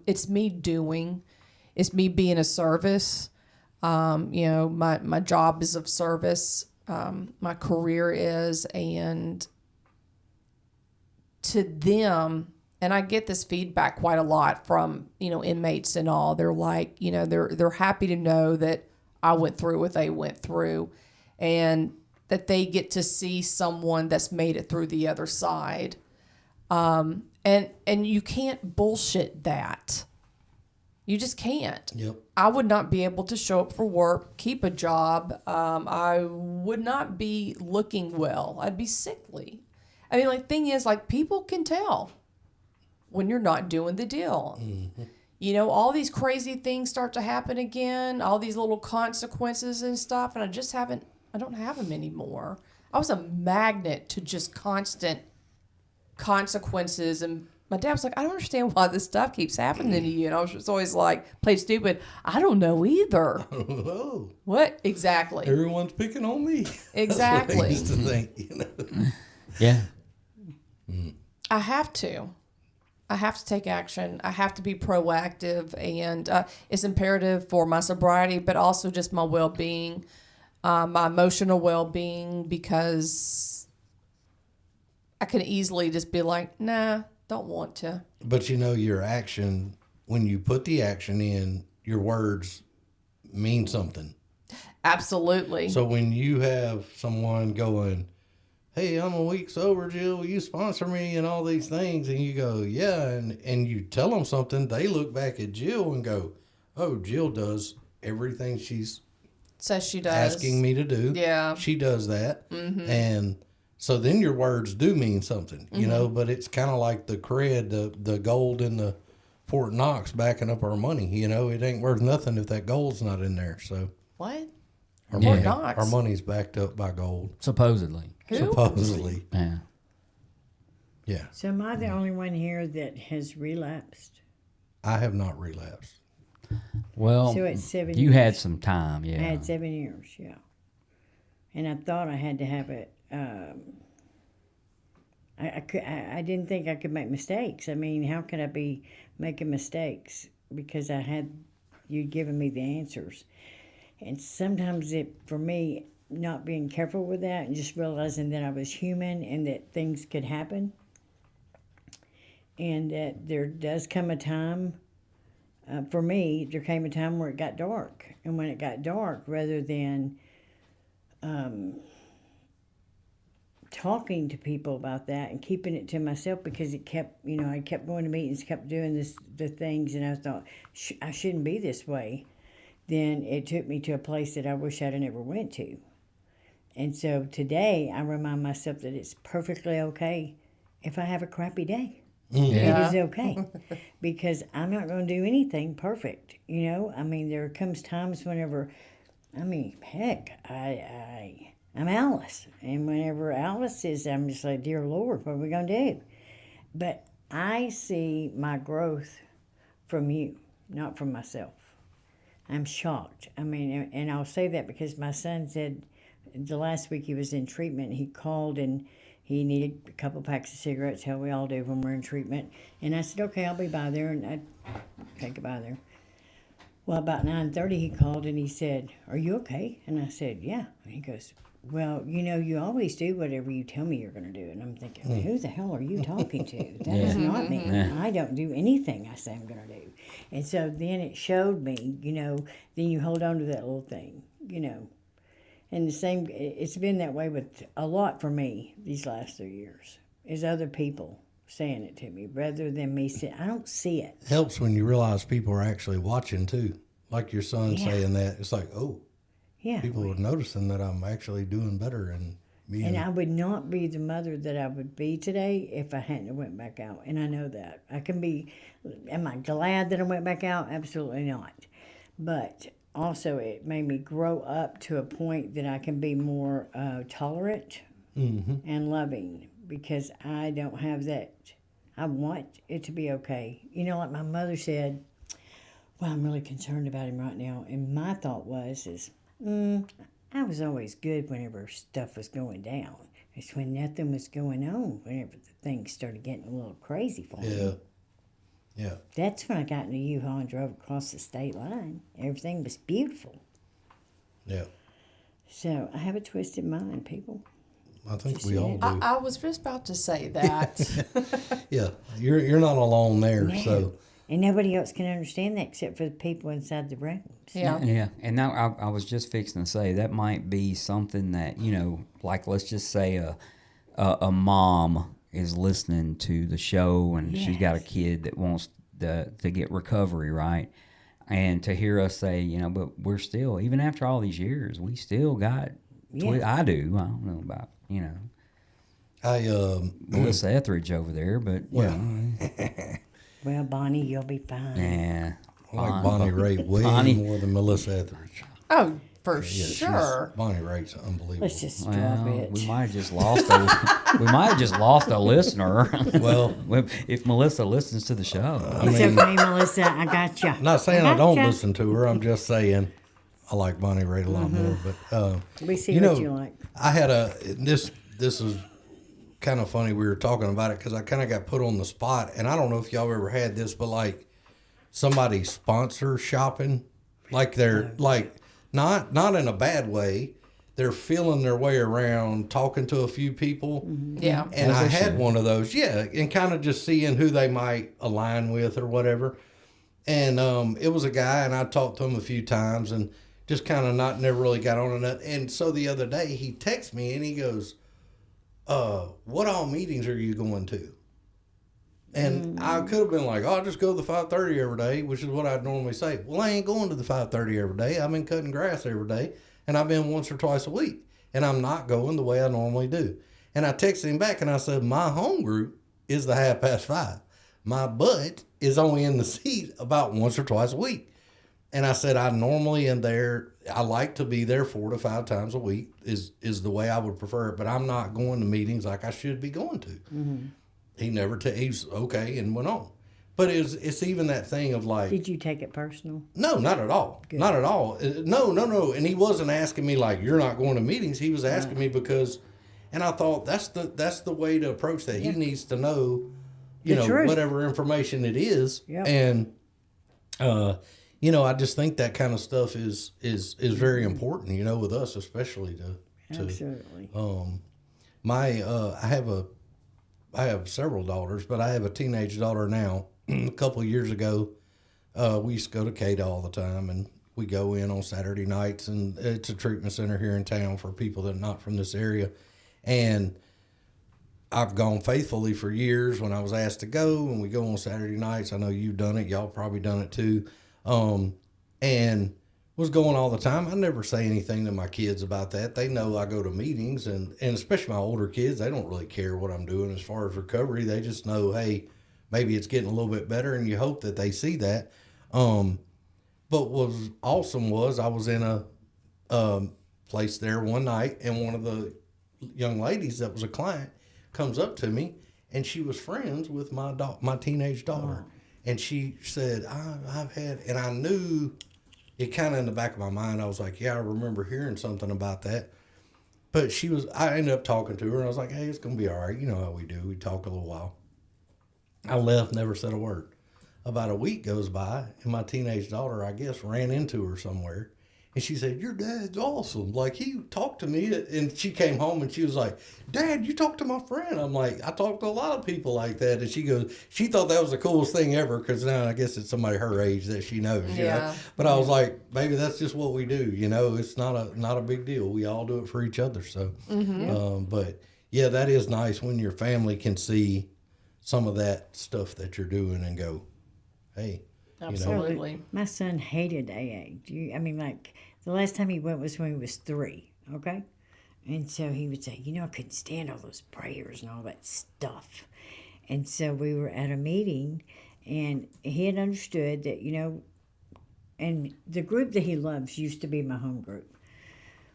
it's me doing, it's me being a service. You know, my job is of service. My career is, and to them, and I get this feedback quite a lot from, you know, inmates and all. They're like, you know, they're happy to know that I went through what they went through, and that they get to see someone that's made it through the other side. And you can't bullshit that. You just can't. Yep. I would not be able to show up for work, keep a job. I would not be looking well. I'd be sickly. I mean, like, thing is, like, people can tell when you're not doing the deal. Mm-hmm. You know, all these crazy things start to happen again, all these little consequences and stuff, and I don't have them anymore. I was a magnet to just constant consequences, and my dad was like, I don't understand why this stuff keeps happening to you. And I was just always like, played stupid. I don't know either. Oh, What? Exactly. everyone's picking on me. Exactly. That's what I used to think, you know. Yeah. I have to take action. I have to be proactive, and it's imperative for my sobriety, but also just my well-being, my emotional well-being, because I can easily just be like, nah, don't want to. But you know, your action, when you put the action in, your words mean something. Absolutely. So when you have someone going, hey, I'm a week sober, Jill, will you sponsor me and all these things? And you go, yeah. And you tell them something, they look back at Jill and go, oh, Jill does everything she's Says she does. asking me to do. Yeah. She does that. Mm-hmm. And so then your words do mean something, you know, but it's kind of like the cred, the gold in the Fort Knox backing up our money. You know, it ain't worth nothing if that gold's not in there. So What? our, Yeah. money, Knox? our money's backed up by gold, Supposedly. Who? supposedly. Yeah. Yeah. So am I the only one here that has relapsed? I have not relapsed. Well, So it's 7 you years. had some time, yeah. I had 7 years, yeah. And I thought I had to have it. I didn't think I could make mistakes. I mean, how could I be making mistakes? Because you'd given me the answers. And sometimes for me, not being careful with that and just realizing that I was human and that things could happen. And that there does come a time, for me, there came a time where it got dark. And when it got dark, rather than talking to people about that and keeping it to myself, because it kept, I kept going to meetings, kept doing the things, and I thought, I shouldn't be this way. Then it took me to a place that I wish I'd never went to. And so today I remind myself that it's perfectly okay if I have a crappy day. Yeah. It is okay because I'm not going to do anything perfect. I mean, there comes times whenever, heck, I'm Alice. And whenever Alice is, I'm just like, dear Lord, what are we going to do? But I see my growth from you, not from myself. I'm shocked. And I'll say that because my son said the last week he was in treatment, he called and he needed a couple packs of cigarettes, how we all do when we're in treatment. And I said, okay, I'll be by there. And I'd take it by there. Well, about 9:30 he called and he said, are you okay? And I said, yeah. And he goes, well, you always do whatever you tell me you're going to do. And I'm thinking, who the hell are you talking to? That is not me. I don't do anything I say I'm going to do. And so then it showed me, then you hold on to that little thing, And the same, it's been that way with a lot for me these last 3 years, is other people saying it to me rather than me saying, I don't see it. It helps when you realize people are actually watching too. Like your son saying that. It's like, oh, Yeah. people are noticing that I'm actually doing better and being. And I would not be the mother that I would be today if I hadn't went back out. And I know that. Am I glad that I went back out? Absolutely not. But also it made me grow up to a point that I can be more tolerant and loving, because I don't have that. I want it to be okay. You know, like my mother said, well, I'm really concerned about him right now. And my thought was, I was always good whenever stuff was going down. It's when nothing was going on, whenever the things started getting a little crazy for me. Yeah. Yeah. That's when I got in a U-Haul and drove across the state line. Everything was beautiful. Yeah. So I have a twisted mind, people. I think Just we all yet. do. I was just about to say that. Yeah. You're not alone there. No. So And nobody else can understand that except for the people inside the rooms. Yeah. Yeah, and now I was just fixing to say that might be something that, you know, like let's just say a mom is listening to the show and she's got a Yes. kid that wants to get recovery, right? And to hear us say, you know, but we're still, even after all these years, we still got, Yeah. I do, I don't know about, you know, I Melissa Etheridge over there, but, you know, Well, Bonnie, you'll be fine. yeah. like Bonnie Raitt way Bonnie. more than Melissa Etheridge. Oh, for Yeah, she's- sure. Bonnie Raitt's unbelievable. Let's just drop Well, it. we might have just lost a listener. Well, if Melissa listens to the show. It's okay, Melissa. I got you. I'm not saying I don't gotcha. listen to her. I'm just saying I like Bonnie Raitt a lot more. But We see you what know, you like. I had this is kind of funny. We were talking about it because I kind of got put on the spot, and I don't know if y'all ever had this, but like somebody sponsor shopping, like they're like not in a bad way. They're feeling their way around, talking to a few people. Yeah. And As I they had should. one of those, yeah, and kind of just seeing who they might align with or whatever. And it was a guy, and I talked to him a few times, and just kind of never really got on it. And so the other day, he texts me, and he goes, "What all meetings are you going to?" And I could have been like, "Oh, I'll just go to the 5:30 every day," which is what I'd normally say. Well, I ain't going to the 5:30 every day. I've been cutting grass every day, and I've been once or twice a week, and I'm not going the way I normally do. And I texted him back, and I said, "My home group is the 5:30. My butt is only in the seat about once or twice a week." And I said, I normally am there. I like to be there 4 to 5 times a week is the way I would prefer it. But I'm not going to meetings like I should be going to. He never, he's okay and went on. But it's even that thing of like, Did you take it personal? no, not at all. Not at all. No. And he wasn't asking me like, you're not going to meetings. He was asking me because, and I thought that's the way to approach that. He needs to know, you The know, truth. whatever information it is. Yep. And, you know, I just think that kind of stuff is very important, you know, with us, especially to Absolutely. I have several daughters, but I have a teenage daughter now. A couple of years ago, we used to go to CADA all the time, and we go in on Saturday nights, and it's a treatment center here in town for people that are not from this area. And I've gone faithfully for years when I was asked to go, and we go on Saturday nights. I know you've done it. Y'all probably done it too. And was going all the time. I never say anything to my kids about that. They know I go to meetings, and especially my older kids, they don't really care what I'm doing as far as recovery. They just know, hey, maybe it's getting a little bit better, and you hope that they see that. But what was awesome was I was in a place there one night, and one of the young ladies that was a client comes up to me, and she was friends with my teenage daughter. And she said, I've had, and I knew it kind of in the back of my mind. I was like, yeah, I remember hearing something about that. But I ended up talking to her, and I was like, hey, it's going to be all right. You know how we do. We talk a little while. I left, never said a word. About a week goes by, and my teenage daughter, I guess, ran into her somewhere. And she said, your dad's awesome. Like, he talked to me. And she came home, and she was like, Dad, you talked to my friend. I'm like, I talked to a lot of people like that. And she goes, she thought that was the coolest thing ever, because now I guess it's somebody her age that she knows. You know? But I was like, baby, that's just what we do. You know, it's not a big deal. We all do it for each other. So, but yeah, that is nice when your family can see some of that stuff that you're doing and go, hey, Absolutely. My son hated AA. Like, the last time he went was when he was 3, okay? And so he would say, I couldn't stand all those prayers and all that stuff. And so we were at a meeting, and he had understood that, and the group that he loves used to be my home group.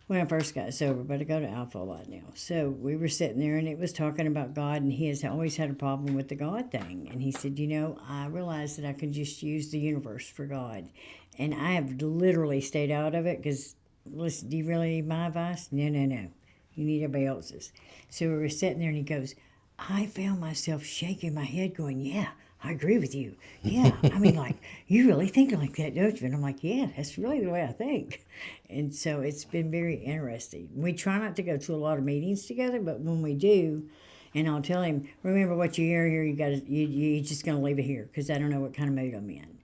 when I first got sober, but I go to Alpha a lot now. So we were sitting there and it was talking about God, and he has always had a problem with the God thing. And he said, I realized that I could just use the universe for God. And I have literally stayed out of it because, listen, do you really need my advice? No, no, no. You need everybody else's. So we were sitting there and he goes, I found myself shaking my head going, yeah, I agree with you. Yeah, I mean, like, you really think like that, don't you? And I'm like, yeah, that's really the way I think. And so it's been very interesting. We try not to go to a lot of meetings together, but when we do, and I'll tell him, remember what you hear here, you're just going to leave it here because I don't know what kind of mood I'm in.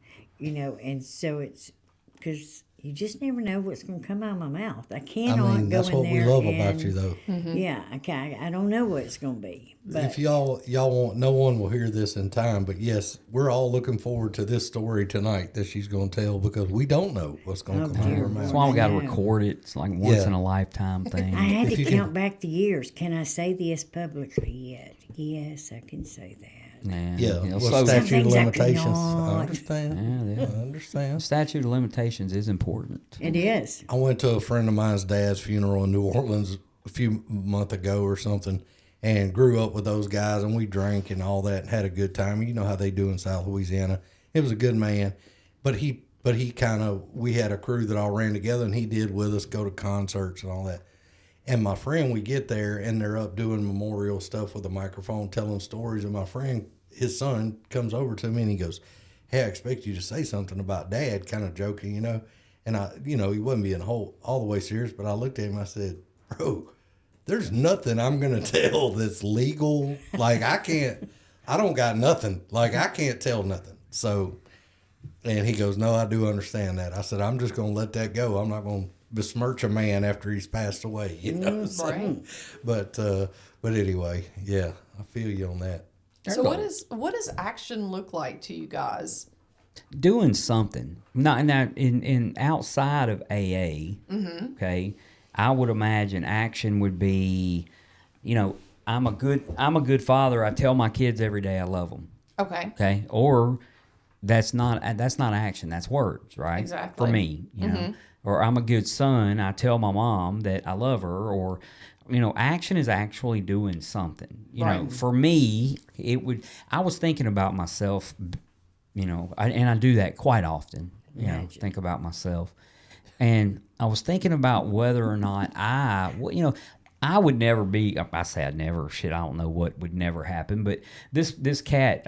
And so it's because you just never know what's going to come out of my mouth. I cannot go that's in what there we love and, about you, though. Yeah, I don't know what it's going to be. But If y'all want, no one will hear this in time, but yes, we're all looking forward to this story tonight that she's going to tell because we don't know what's going to Oh, come out of dear her That's mouth. why we got to I know. record it. It's like once Yeah. in a lifetime thing. I had If to you count can- back the years. Can I say this publicly yet? Yes, I can say that. Yeah, you know, well, so- statute of things I limitations. I cannot. understand. Yeah, yeah. I understand. Statute of limitations is important. It is. I went to a friend of mine's dad's funeral in New Orleans a few months ago or something, and grew up with those guys, and we drank and all that, and had a good time. You know how they do in South Louisiana. He was a good man, but he kind of, we had a crew that all ran together, and he did with us, go to concerts and all that. And my friend, we get there, and they're up doing memorial stuff with a microphone, telling stories, and my friend, his son, comes over to me, and he goes, hey, I expect you to say something about Dad, kind of joking, And he wasn't being all the way serious, but I looked at him, I said, bro, there's nothing I'm going to tell that's legal. Like, I don't got nothing. Like, I can't tell nothing. So, and he goes, no, I do understand that. I said, I'm just going to let that go. I'm not going to besmirch a man after he's passed away, So, Right. but anyway, yeah, I feel you on that. So what does action look like to you guys? Doing something. Not in outside of AA. Okay, I would imagine action would be, I'm a good father. I tell my kids every day I love them. Okay. Okay, or that's not action. That's words, right? Exactly. For me, or I'm a good son. I tell my mom that I love her, or action is actually doing something. Right. For me, I was thinking about myself, and I do that quite often. Think about myself, and I was thinking about whether or not I would never be. I say I'd never. Shit, I don't know what would never happen. But this cat,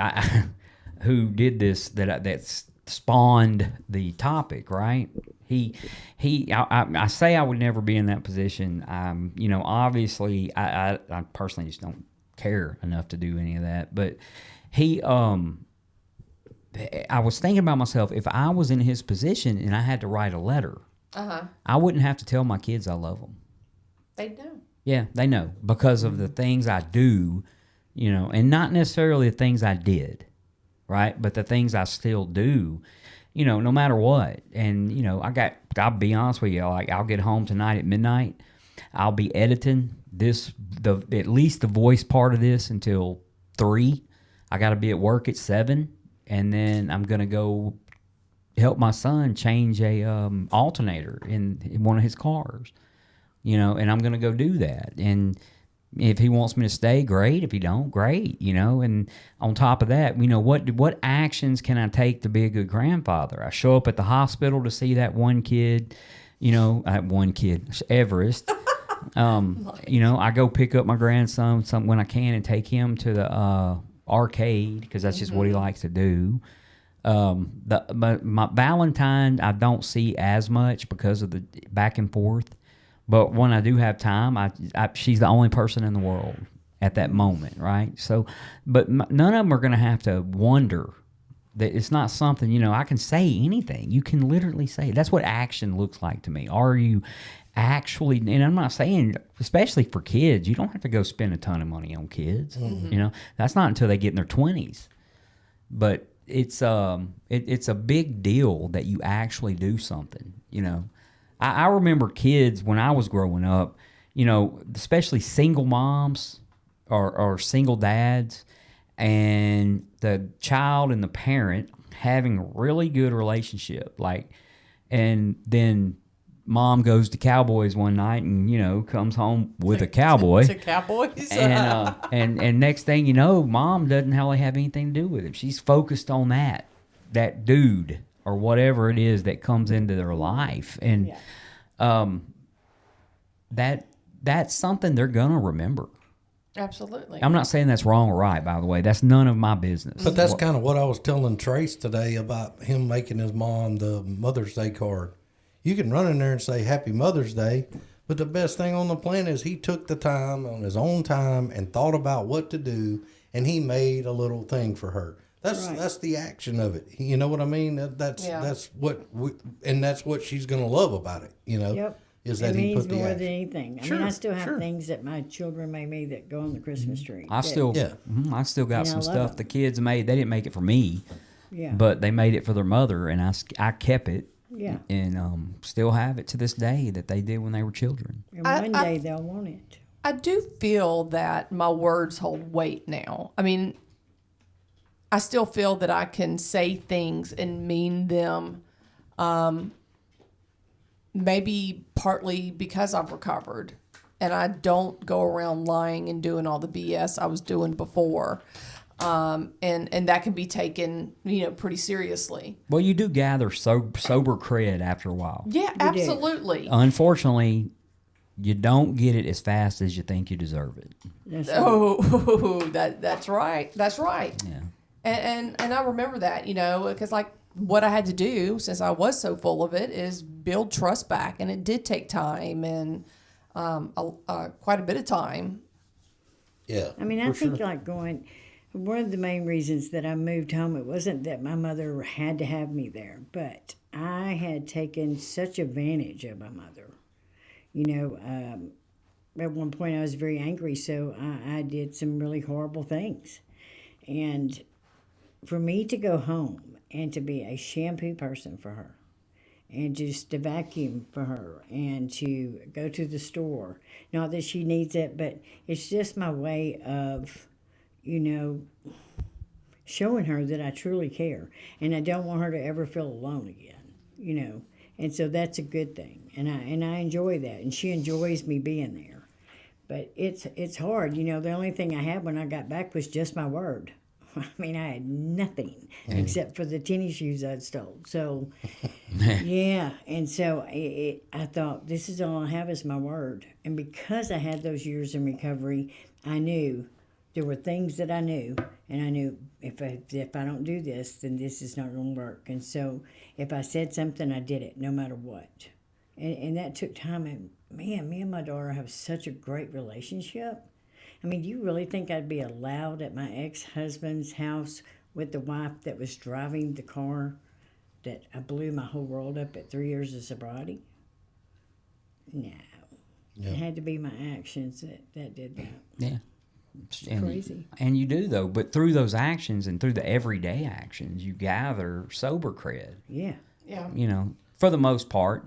who did this, that spawned the topic, right? I say I would never be in that position. Obviously, I personally just don't care enough to do any of that. But I was thinking about myself, if I was in his position and I had to write a letter, I wouldn't have to tell my kids I love them. They'd know. Yeah, they know because of the things I do, and not necessarily the things I did, right? But the things I still do, no matter what. And, I'll be honest with you, like I'll get home tonight at midnight. I'll be editing at least the voice part of this until 3. I got to be at work at 7. And then I'm going to go help my son change a alternator in one of his cars. And I'm going to go do that. And if he wants me to stay, great. If he don't, great. And on top of that, what actions can I take to be a good grandfather? I show up at the hospital to see that one kid, Everest. I go pick up my grandson when I can and take him to the arcade because that's just what he likes to do. My Valentine I don't see as much because of the back and forth. But when I do have time, she's the only person in the world at that moment, right? So, but none of them are going to have to wonder that it's not something, I can say anything. You can literally say, that's what action looks like to me. Are you actually, and I'm not saying, especially for kids, you don't have to go spend a ton of money on kids. That's not until they get in their 20s. But it's a big deal that you actually do something, I remember kids when I was growing up, especially single moms or single dads, and the child and the parent having a really good relationship, and then mom goes to Cowboys one night and, you know, comes home with a cowboy. To Cowboys. And next thing you know, mom doesn't really have anything to do with it. She's focused on that dude or whatever it is that comes into their life. And that's something they're going to remember. Absolutely. I'm not saying that's wrong or right, by the way. That's none of my business. But that's kind of what I was telling Trace today about him making his mom the Mother's Day card. You can run in there and say Happy Mother's Day, but the best thing on the planet is he took the time on his own time and thought about what to do, and he made a little thing for her. That's the action of it. You know what I mean? That's what she's gonna love about it. You know. Yep. Is that it he means put the more action. than anything. I mean, I still have things that my children made me that go on the Christmas tree. I still got And I some love stuff it. the kids made. They didn't make it for me, Yeah. but they made it for their mother, and I kept it. Yeah. And still have it to this day that they did when they were children. And I- one I- day they'll want it. I do feel that my words hold weight now. I mean, I still feel that I can say things and mean them. Maybe partly because I've recovered and I don't go around lying and doing all the BS I was doing before. And that can be taken, pretty seriously. Well, you do gather sober cred after a while. Yeah, absolutely. Unfortunately, you don't get it as fast as you think you deserve it. That's Oh, that's right. That's right. Yeah. And I remember that, because like what I had to do since I was so full of it is build trust back, and it did take time and quite a bit of time. Yeah. I mean, I think one of the main reasons that I moved home, it wasn't that my mother had to have me there, but I had taken such advantage of my mother. At one point I was very angry, so I did some really horrible things. And for me to go home and to be a shampoo person for her, and just to vacuum for her, and to go to the store, not that she needs it, but it's just my way of, showing her that I truly care, and I don't want her to ever feel alone again, and so that's a good thing, and I enjoy that, and she enjoys me being there. But it's hard, the only thing I had when I got back was just my word. I mean, I had nothing except for the tennis shoes I'd stole. So, yeah. And so I thought, this is all I have is my word. And because I had those years in recovery, I knew there were things that I knew. And I knew if I don't do this, then this is not going to work. And so if I said something, I did it no matter what. And that took time. And man, me and my daughter have such a great relationship. I mean, do you really think I'd be allowed at my ex-husband's house with the wife that was driving the car that I blew my whole world up at 3 years of sobriety? No. Yeah. It had to be my actions that did that. Yeah. Crazy. And you do, though. But through those actions and through the everyday actions, you gather sober cred. Yeah. Yeah. For the most part,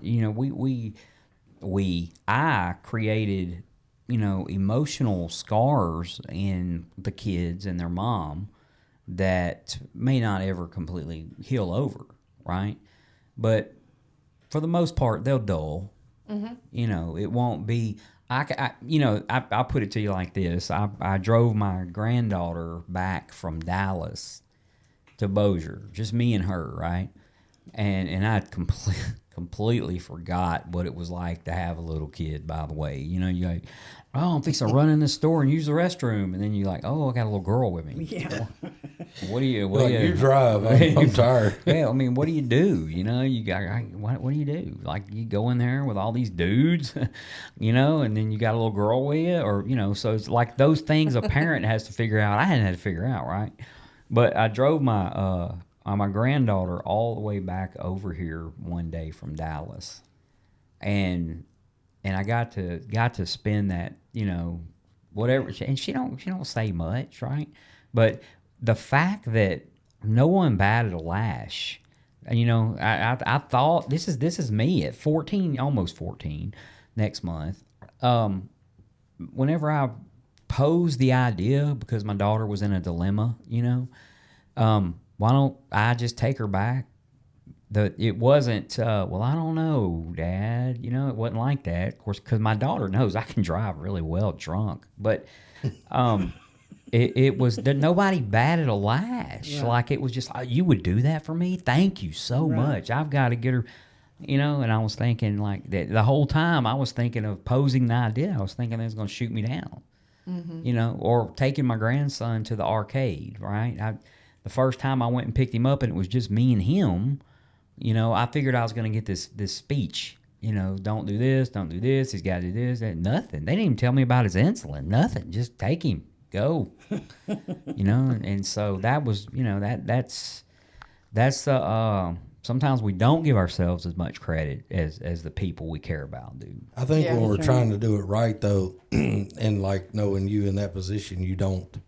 I created, emotional scars in the kids and their mom that may not ever completely heal over, right? But for the most part, they'll dull. Mm-hmm. It won't be. I'll put it to you like this. I drove my granddaughter back from Dallas to Bossier, just me and her, right? And I completely forgot what it was like to have a little kid, by the way. You're like, oh, I'm fixing to run in the store and use the restroom. And then you're like, oh, I got a little girl with me. Yeah. What do you drive. I'm tired. Yeah, I mean, what do you do? You got, what do you do? Like, you go in there with all these dudes, and then you got a little girl with you, or, so it's like those things a parent has to figure out. I hadn't had to figure out, right? But I drove my granddaughter all the way back over here one day from Dallas, and I got to spend that, whatever. And she don't say much, right? But the fact that no one batted a lash, I thought this is me at 14, almost 14, next month. Whenever I posed the idea, because my daughter was in a dilemma, why don't I just take her back it wasn't, well, I don't know, Dad. You know, it wasn't like that. Of course, because my daughter knows I can drive really well drunk. But it was that nobody batted a lash. Right. Like, it was just, you would do that for me? Thank you so much. I've got to get her, you know. And I was thinking, like, that the whole time I was thinking of posing the idea. I was thinking they was going to shoot me down, you know, or taking my grandson to the arcade, right? The first time I went and picked him up and it was just me and him, you know, I figured I was going to get this speech, you know, don't do this, he's got to do this, that. Nothing. They didn't even tell me about his insulin, nothing. Just take him, go, you know. And so that was, you know, that's the, sometimes we don't give ourselves as much credit as the people we care about do. I think Yeah. when we're That's trying to do it right, though, and like knowing you in that position, you don't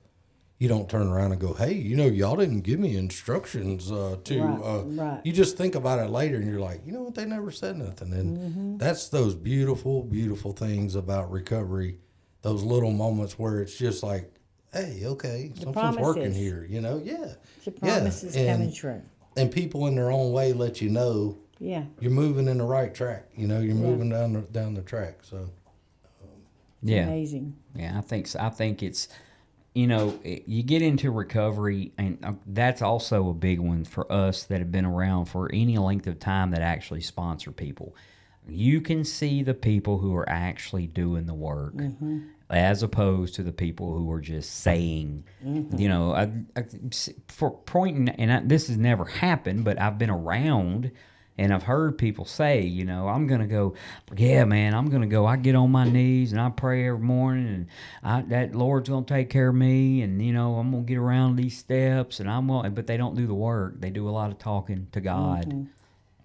turn around and go, hey, you know, y'all didn't give me instructions Right. You just think about it later and you're like, you know what, they never said nothing. And that's those beautiful, beautiful things about recovery, those little moments where it's just like, hey, okay, something's working promises. here, you know? Yeah. The promise is coming true. And people in their own way let you know Yeah. you're moving in the right track. You know, you're moving down the track. So Yeah. Amazing. Yeah, I think so. I think it's, you know, you get into recovery, and that's also a big one for us that have been around for any length of time that actually sponsor people. You can see the people who are actually doing the work, as opposed to the people who are just saying, you know, for pointing, and this has never happened, but I've been around. And I've heard people say, you know, I'm going to go, yeah, man, I'm going to go. I get on my knees and I pray every morning, and that Lord's going to take care of me. And, you know, I'm going to get around these steps, and but they don't do the work. They do a lot of talking to God,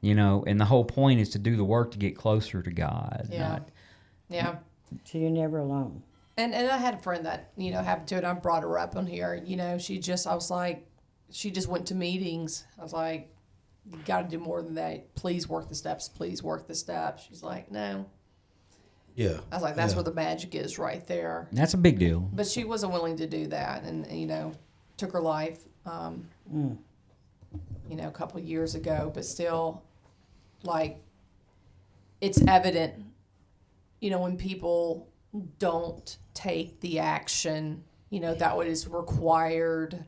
you know, and the whole point is to do the work to get closer to God. Yeah. Yeah. So you're never alone. And I had a friend that, you know, happened to it. I brought her up on here. You know, she just went to meetings. I was like, you got to do more than that. Please work the steps. Please work the steps. She's like, no. yeah. I was like, that's where the magic is right there. That's a big deal. But she wasn't willing to do that, and you know, took her life, you know, a couple of years ago. But still, like, it's evident, you know, when people don't take the action, you know, that what is required,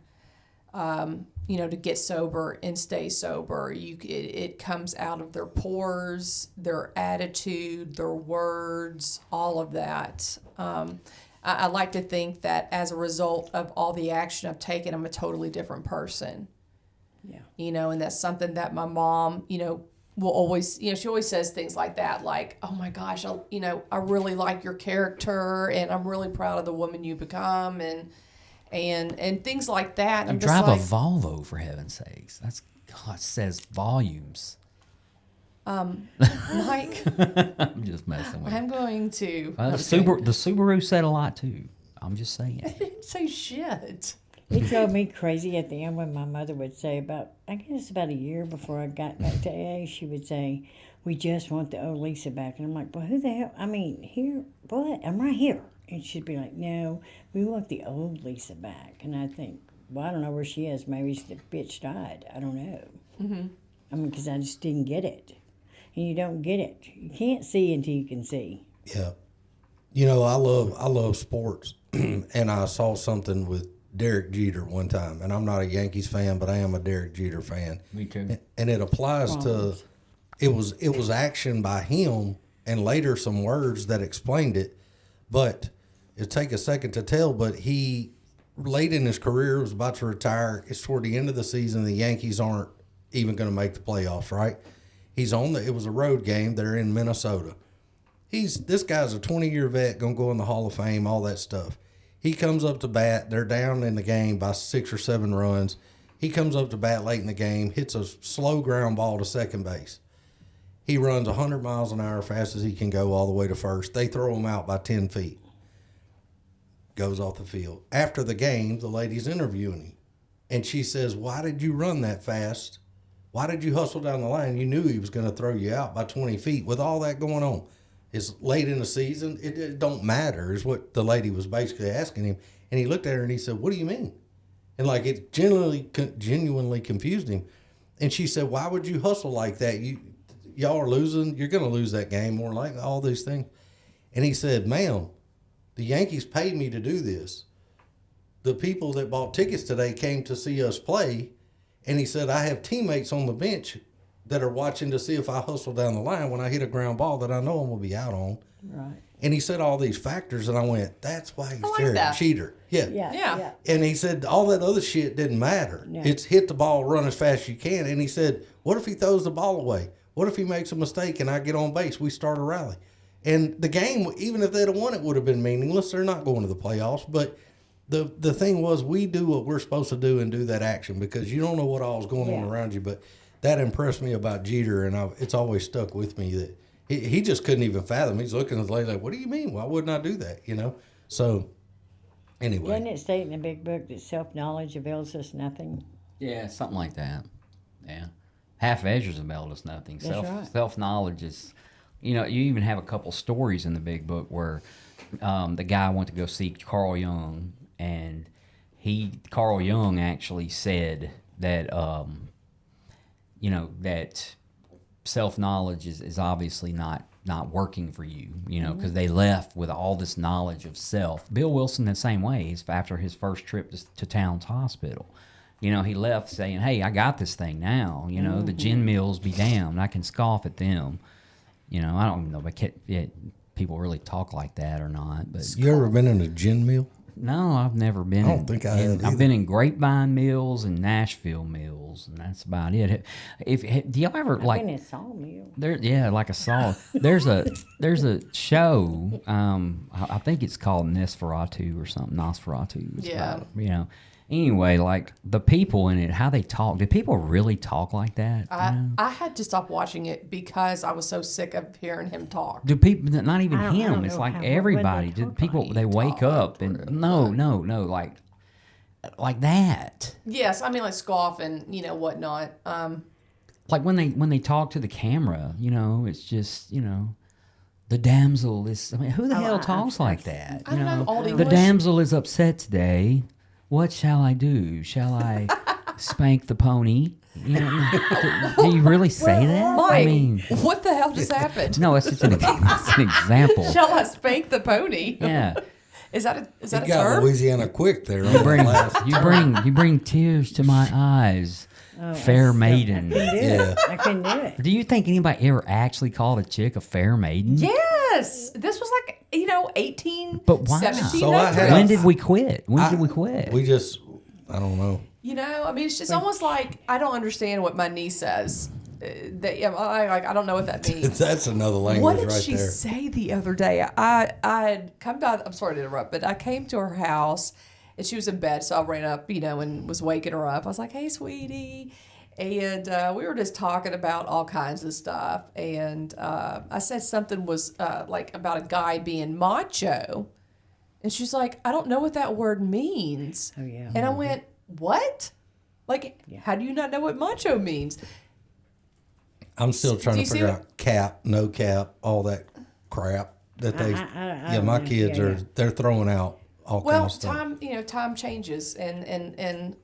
you know, to get sober and stay sober. It comes out of their pores, their attitude, their words, all of that. I like to think that as a result of all the action I've taken, I'm a totally different person. Yeah. You know, and that's something that my mom, you know, will always, you know, she always says things like that, like, oh my gosh, I really like your character, and I'm really proud of the woman you become, and things like that. You I'm drive just a Volvo, for heaven's sakes. That's, God, says volumes. Mike, I'm just messing with you. I'm going to. The I'm just kidding. Subaru said a lot too. I'm just saying. I didn't say shit. It drove me crazy at the end when my mother would say about a year before I got back to AA, she would say, we just want the old Lisa back. And I'm like, well, who the hell? I mean, here, what? I'm right here. And she'd be like, no, we want the old Lisa back. And I think, well, I don't know where she is. Maybe the bitch died. I don't know. Mm-hmm. I mean, because I just didn't get it. And you don't get it. You can't see until you can see. Yeah. You know, I love sports, and I saw something with Derek Jeter one time, and I'm not a Yankees fan, but I am a Derek Jeter fan. Me too. And it applies to, it was action by him, and later some words that explained it, but it'd take a second to tell. But he, late in his career, was about to retire. It's toward the end of the season. The Yankees aren't even going to make the playoffs, right? He's it was a road game. They're in Minnesota. This guy's a 20-year vet, going to go in the Hall of Fame, all that stuff. He comes up to bat. They're down in the game by 6 or 7 runs. He comes up to bat late in the game, hits a slow ground ball to second base. He runs 100 miles an hour fast as he can go all the way to first. They throw him out by 10 feet. Goes off the field. After the game, the lady's interviewing him. And she says, why did you run that fast? Why did you hustle down the line? You knew he was going to throw you out by 20 feet with all that going on. It's late in the season. It don't matter is what the lady was basically asking him. And he looked at her and he said, what do you mean? And like it genuinely confused him. And she said, why would you hustle like that? Y'all are losing. You're going to lose that game, more like all these things. And he said, ma'am, the Yankees paid me to do this. The people that bought tickets today came to see us play. And he said, I have teammates on the bench that are watching to see if I hustle down the line when I hit a ground ball that I know I'm going to be out on. Right. And he said all these factors, and I went, that's why he's like Derek that. Cheater. Yeah. Yeah. And he said all that other shit didn't matter. No. It's hit the ball, run as fast as you can. And he said, what if he throws the ball away? What if he makes a mistake and I get on base? We start a rally. And the game, even if they'd have won, it would have been meaningless. They're not going to the playoffs. But the thing was, we do what we're supposed to do and do that action because you don't know what all's going on around you. But that impressed me about Jeter, and it's always stuck with me that he just couldn't even fathom. He's looking at his lady like, what do you mean? Why wouldn't I do that? You know? So, anyway. Doesn't it state in the big book that self-knowledge avails us nothing? Yeah, something like that. Yeah. Half measures availed us nothing. That's right. Self-knowledge is, you even have a couple stories in the big book where the guy went to go see Carl Jung, and Carl Jung actually said that, that self-knowledge is obviously not working for you, because they left with all this knowledge of self. Bill Wilson the same way. After his first trip to Towns Hospital, he left saying, hey, I got this thing now. The gin mills be damned. I can scoff at them. I don't even know if people really talk like that or not. But You ever been in a gin mill? no, I've never been. I don't think I have I've either. been in Grapevine Mills and Nashville Mills, and that's about it. Do y'all ever I've been in a sawmill. like a saw. There's a show. I think it's called Nosferatu or something. Nosferatu. It's Yeah. about, Anyway, like the people in it, how they talk. Do people really talk like that? I had to stop watching it because I was so sick of hearing him talk. Do people? Not even I don't him. It's know like what they everybody. talk People like. they wake up and no, like that. Yes, I mean like scoff and whatnot. Like when they talk to the camera, it's just the damsel is. I mean, who the hell talks like that? I don't know all the English. damsel is upset today. What shall I do? Shall I spank the pony? Do you really say that? Mike, I mean, what the hell just happened? no, it's just an example. Shall I spank the pony? Yeah. Is that a He term? got Louisiana quick there. On Bring, the last. you bring tears to my eyes, fair maiden. Yeah. I couldn't do it. Do you think anybody ever actually called a chick a fair maiden? Yes. This was like 18, But why? 1700s. So I had- When did we quit? When did we quit? We just, I don't know. I mean, it's just almost like I don't understand what my niece says. I don't know what that means. That's another language What did right she there. say the other day? I had come down. I'm sorry to interrupt, but I came to her house and she was in bed, so I ran up, and was waking her up. I was like, "Hey, sweetie," and we were just talking about all kinds of stuff. And I said something was like about a guy being macho, and she's like, "I don't know what that word means." Oh, yeah. And I went, "What? Like, how do you not know what macho means?" I'm still trying Do to you see figure what- out cap, no cap, all that crap that they. I Yeah, my don't know. kids Yeah, are. yeah. They're throwing out all Well, kinds of stuff. time changes and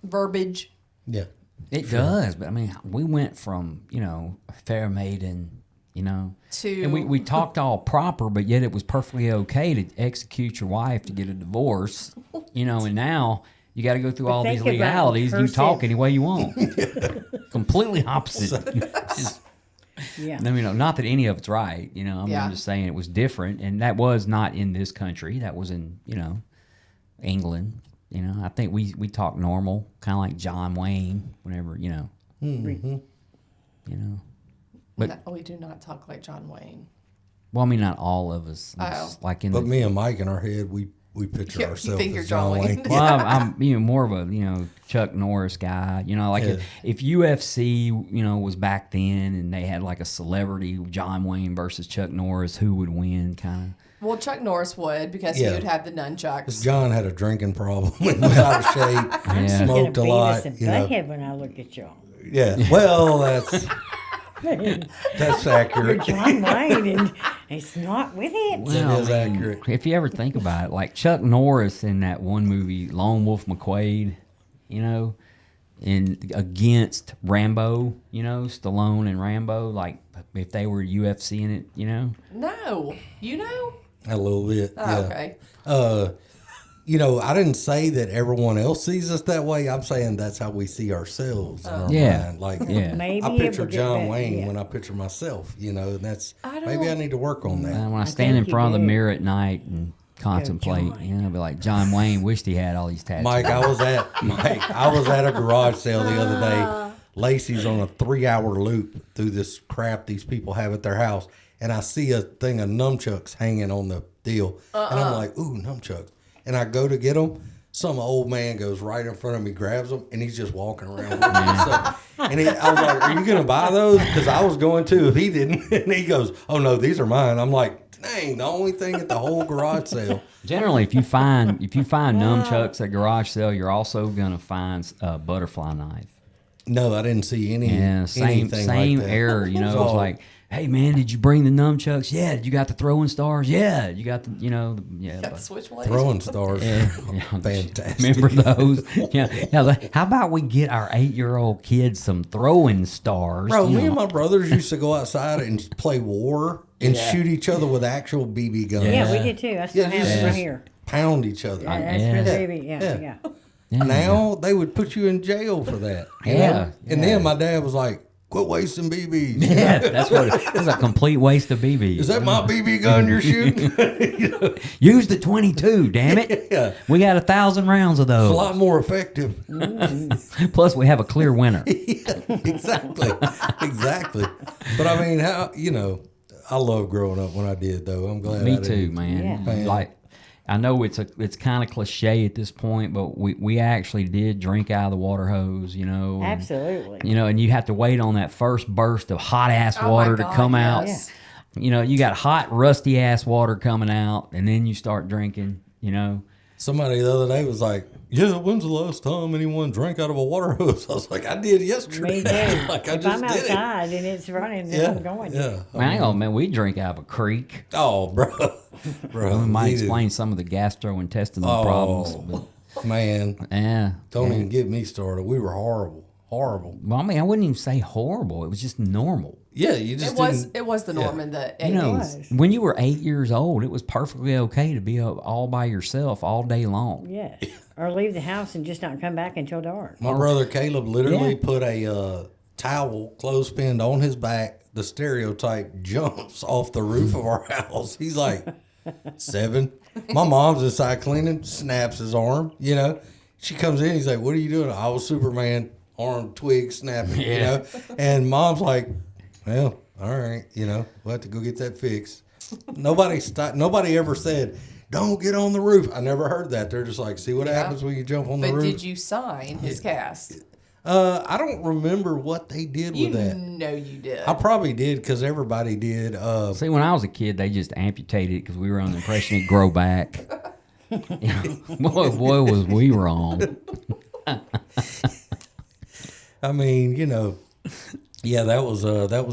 verbiage. Yeah. It does, but I mean, we went from fair maiden, To- and we talked all proper, but yet it was perfectly okay to execute your wife to get a divorce, and now you got to go through all these think about legalities. You talk cursive. any way you want. Completely opposite. Just- Yeah. I mean, not that any of it's right. I'm Yeah. just saying it was different, and that was not in this country. That was in England. I think we talk normal, kind of like John Wayne. Whenever But- No, we do not talk like John Wayne. well, I mean, not all of us. It's like in But the. me and Mike in our head, we picture Yeah, you ourselves think you're as John John Wayne. Wayne. Well, I'm more of a Chuck Norris guy. Like Yeah. if UFC was back then and they had like a celebrity John Wayne versus Chuck Norris, who would win? Kind Well, Chuck Norris would because Yeah. he would have the nunchucks. John had a drinking problem and was out of shape. Yeah. Smoked a lot. And You know. butthead when I look at y'all. Yeah. Well, that's You're accurate. John Wayne, and it's not with it. of. That is accurate. If you ever think about it, like Chuck Norris in that one movie, Lone Wolf McQuade, against Rambo, Stallone and Rambo, like if they were UFC in it, No, A little bit. Oh, yeah. okay. I didn't say that everyone else sees us that way. I'm saying that's how we see ourselves. In our Yeah. mind. Like, Yeah. Maybe I it picture will get John better, Wayne yeah. when I picture myself, and that's I maybe I don't- need to work on that. And when I I stand in think you front of the did. mirror at night and contemplate, I'll be like, John Wayne wished he had all these tattoos. Mike, I was at a garage sale the other day. Lacey's on a 3-hour loop through this crap these people have at their house, and I see a thing of nunchucks hanging on the deal, and I'm like, ooh, nunchucks. And I go to get them. Some old man goes right in front of me, grabs them, and he's just walking around with them. So, and I was like, are you going to buy those? Because I was going to if he didn't. And he goes, oh, no, these are mine. I'm like, dang, the only thing at the whole garage sale. Generally, if you find nunchucks at garage sale, you're also gonna find a butterfly knife. No, I didn't see Yeah, same anything like that. error. It's all- like, hey man, did you bring the nunchucks? Yeah. You got the throwing stars? Yeah. You got the Got the but- switchblade. Throwing stars. Yeah. Fantastic. Remember those? How about we get our 8-year-old kids some throwing stars? Bro, me and my brothers used to go outside and play war and shoot each other with actual BB guns. Yeah, we did too. I still have it just right here. pound each other. That's yeah. for the baby. Yeah, Yeah. yeah. Now they would put you in jail for that. you Yeah, know? And then my dad was like, quit wasting BBs. Yeah, that's what it's a complete waste of BBs. Is that my BB gun you're shooting? Use the 22, damn it. Yeah. We got 1,000 rounds of It's a those. lot more effective. Plus, we have a clear winner. Exactly. Exactly. But I mean, I love growing up when I did, though. I'm glad I Me did. too, man. Yeah. Like, I know it's kind of cliche at this point, but we actually did drink out of the water hose, and- Absolutely. and you have to wait on that first burst of hot ass Oh my water to God, come out. yes. You got hot, rusty ass water coming out, and then you start drinking. Somebody the other day was like, yeah, when's the last time anyone drank out of a water hose? I was like, I did yesterday. Me too. Like, I If just I'm did it. outside and it's running, then Yeah. I'm going. Yeah. Hang on, man. We drink out of a creek. Oh, bro. Bro. We might he did- explain some of the gastrointestinal Oh, problems. man. But, yeah. Don't yeah. even get me started. We were horrible. Horrible. Well, I mean, I wouldn't even say horrible. It was just normal. Yeah, you just didn't. It was the norm in the 80s. You know, was. when you were 8 years old, it was perfectly okay to be all by yourself all day long. Yes. Or leave the house and just not come back until dark. My brother Caleb literally Yeah. put a towel clothespin on his back. The stereotype jumps off the roof of our house. He's like 7. My mom's inside cleaning, snaps his arm, She comes in, he's like, what are you doing? I was Superman, arm twig snapping, And mom's like, well, all right, we'll have to go get that fixed. Nobody ever said, don't get on the roof. I never heard that. They're just like, see what happens when you jump on the But roof. did you sign his cast? I don't remember what they did You with that. know you did. I probably did because everybody did. See, when I was a kid, they just amputated it because we were under the impression it'd grow back. Boy, was we wrong. I mean, yeah, that was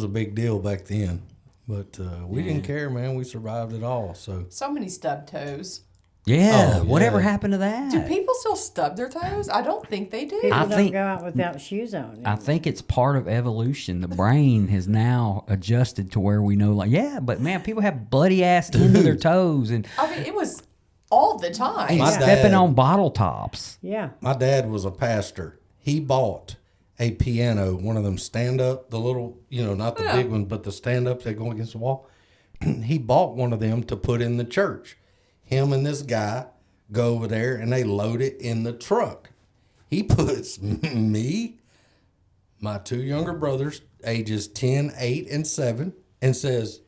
a big deal back then. But we didn't care, man. We survived it all. So So many stub toes. Yeah, Oh, whatever yeah. happened to that? Do people still stub their toes? I don't think they do. People I don't think- go out without shoes on. I think it's part of evolution. The brain has now adjusted to where we know, like, yeah, but man, people have bloody ass into their toes and I mean, it was all the time. My stepping dad- on bottle tops. Yeah. my dad was a pastor. He bought a piano, one of them stand up, the little, not the big one, but the stand ups that go against the wall. He bought one of them to put in the church. Him and this guy go over there and they load it in the truck. He puts me, my 2 younger brothers, ages 10, 8, and 7, and says,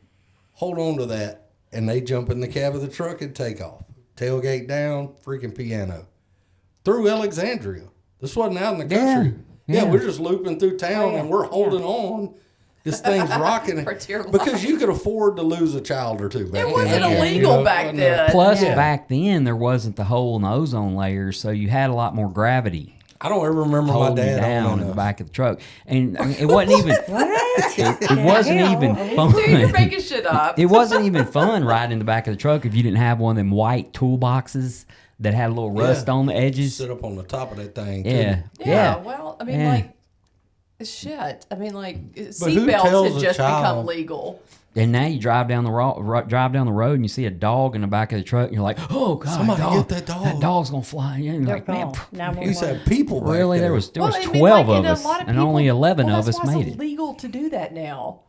hold on to that. And they jump in the cab of the truck and take off. Tailgate down, freaking piano. Through Alexandria. This wasn't out in the country. Yeah, yeah. we're just looping through town and we're holding on. This thing's rocking. For dear life. Because you could afford to lose a child or two back It wasn't then. illegal back then. Plus, Yeah. back then, there wasn't the hole in the ozone layer, so you had a lot more gravity I don't ever remember my holding you dad down on in the enough. back of the truck. And I mean, it wasn't even it wasn't hell? even Dude, you're fun. making shit up. It wasn't even fun riding in the back of the truck if you didn't have one of them white toolboxes that had a little rust on the edges. Sit up on the top of that thing. Too. Yeah, Yeah, well, I mean, Yeah. like, shit. I mean, like, who seatbelts tells had a just become child- legal. And now you drive down the road and you see a dog in the back of the truck and you're like, oh god, Somebody dog, get that dog. That dog's gonna fly. And you're They're like, man, called He 911. said people back really? There was Well, 12 like, of and a us, lot of and only people- 11 well, of us that's why made it's it. legal to do that now.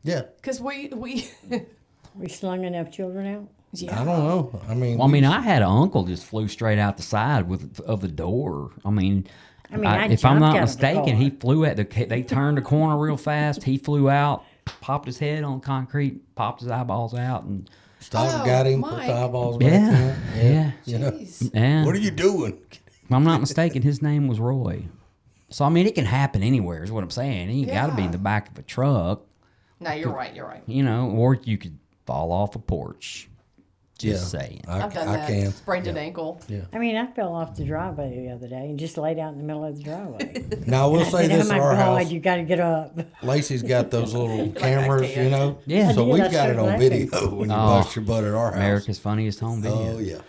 Yeah. Because we We slung enough children out. I don't know. I mean, Well, I mean, I had an uncle just flew straight out the side of the door. I mean, I if I'm jumped not out of the mistaken, car. he flew at they turned the corner real fast. He flew out, popped his head on concrete, popped his eyeballs out, and Stop Oh, got him, put Mike. the eyeballs back yeah, in. yeah. You know, Jeez. And what are you doing? if I'm not mistaken, his name was Roy. So I mean, it can happen anywhere. Is what I'm saying. You got to be in Yeah. the back of a truck, No, you're right. You're right. you know, or you could fall off a porch. Just saying. I've done I that. can. Sprained an ankle. Yeah. I mean, I fell off the driveway the other day and just laid out in the middle of the driveway. Now I will say And, oh this: my at our God, house, you got to get up. Lacey's got those little I cameras, can't. you know. Yeah. So I did, we've I got it started on laughing. video when you Oh. bust your butt at our house. America's Funniest Home Video. Oh yeah.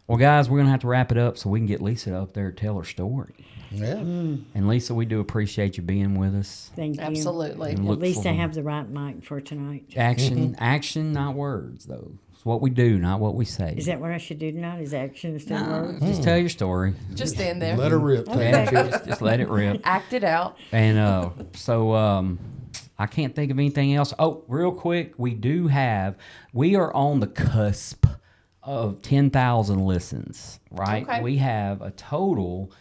Well, guys, we're gonna have to wrap it up so we can get Lisa up there to tell her story. Yeah. And Lisa, we do appreciate you being with us. Thank you. Absolutely. And At look least I forward- have the right mic for tonight. Action, action, not words, though. It's what we do, not what we say. Is that what I should do tonight? Is action instead of words? Just tell your story. Just stand there. Let her rip. Yeah, just let it rip. Act it out. And I can't think of anything else. Oh, real quick, we are on the cusp of 10,000 listens, right? Okay. We have a total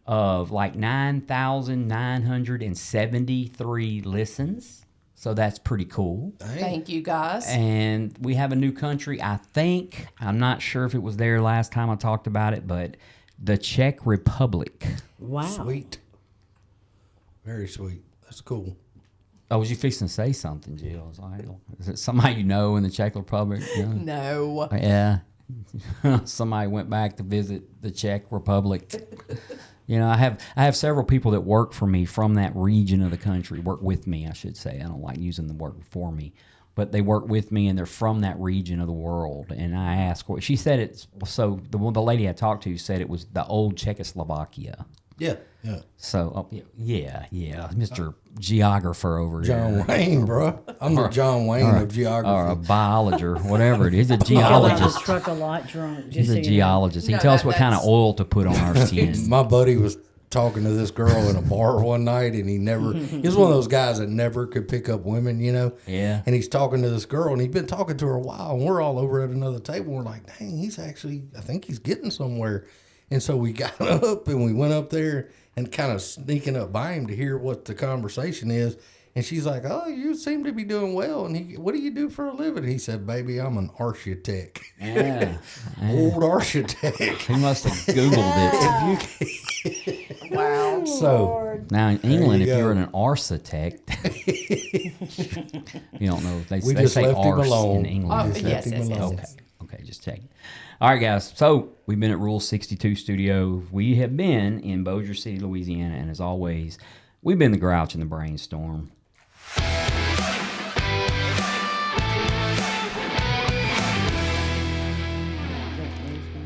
of like 9,973 listens. So that's pretty cool. Thank you, guys. And we have a new country, I think. I'm not sure if it was there last time I talked about it, but the Czech Republic. Wow. Sweet. Very sweet. That's cool. Oh, was you fixing to say something, Jill? Is it somebody you know in the Czech Republic? Yeah. No. Yeah. Somebody went back to visit the Czech Republic. You know, I have several people that work for me from that region of the country, work with me, I should say. I don't like using the word for me, but they work with me and they're from that region of the world. And I asked, she said it's, so the lady I talked to said it was the old Czechoslovakia. Yeah. Yeah. So, yeah, Mr. Geographer over here. John Wayne, bro. I'm the John Wayne of geography. Or a biologer, whatever it is. He's a Fell out of the geologist. truck a lot drunk. Just He's so a you know. geologist. He No, tells us what kind of that's- oil to put on our skin. My buddy was talking to this girl in a bar one night, and he was one of those guys that never could pick up women, you know? Yeah. And he's talking to this girl, and he'd been talking to her a while, and we're all over at another table. We're like, dang, I think he's getting somewhere. And so we got up, and we went up there and kind of sneaking up by him to hear what the conversation is. And she's like, oh, you seem to be doing well. And what do you do for a living? He said, baby, I'm an architect. Yeah. Old architect. He must have Googled it. Wow. So, Now, in England, you if you're go. an architect, you don't know. They We they just say left him arse alone. in England. Oh, Just yes, left him yes, yes, alone. yes. Okay, just checking. All right, guys. So we've been at Rule 62 Studio. We have been in Bossier City, Louisiana, and as always, we've been the Grouch and the Brainstorm.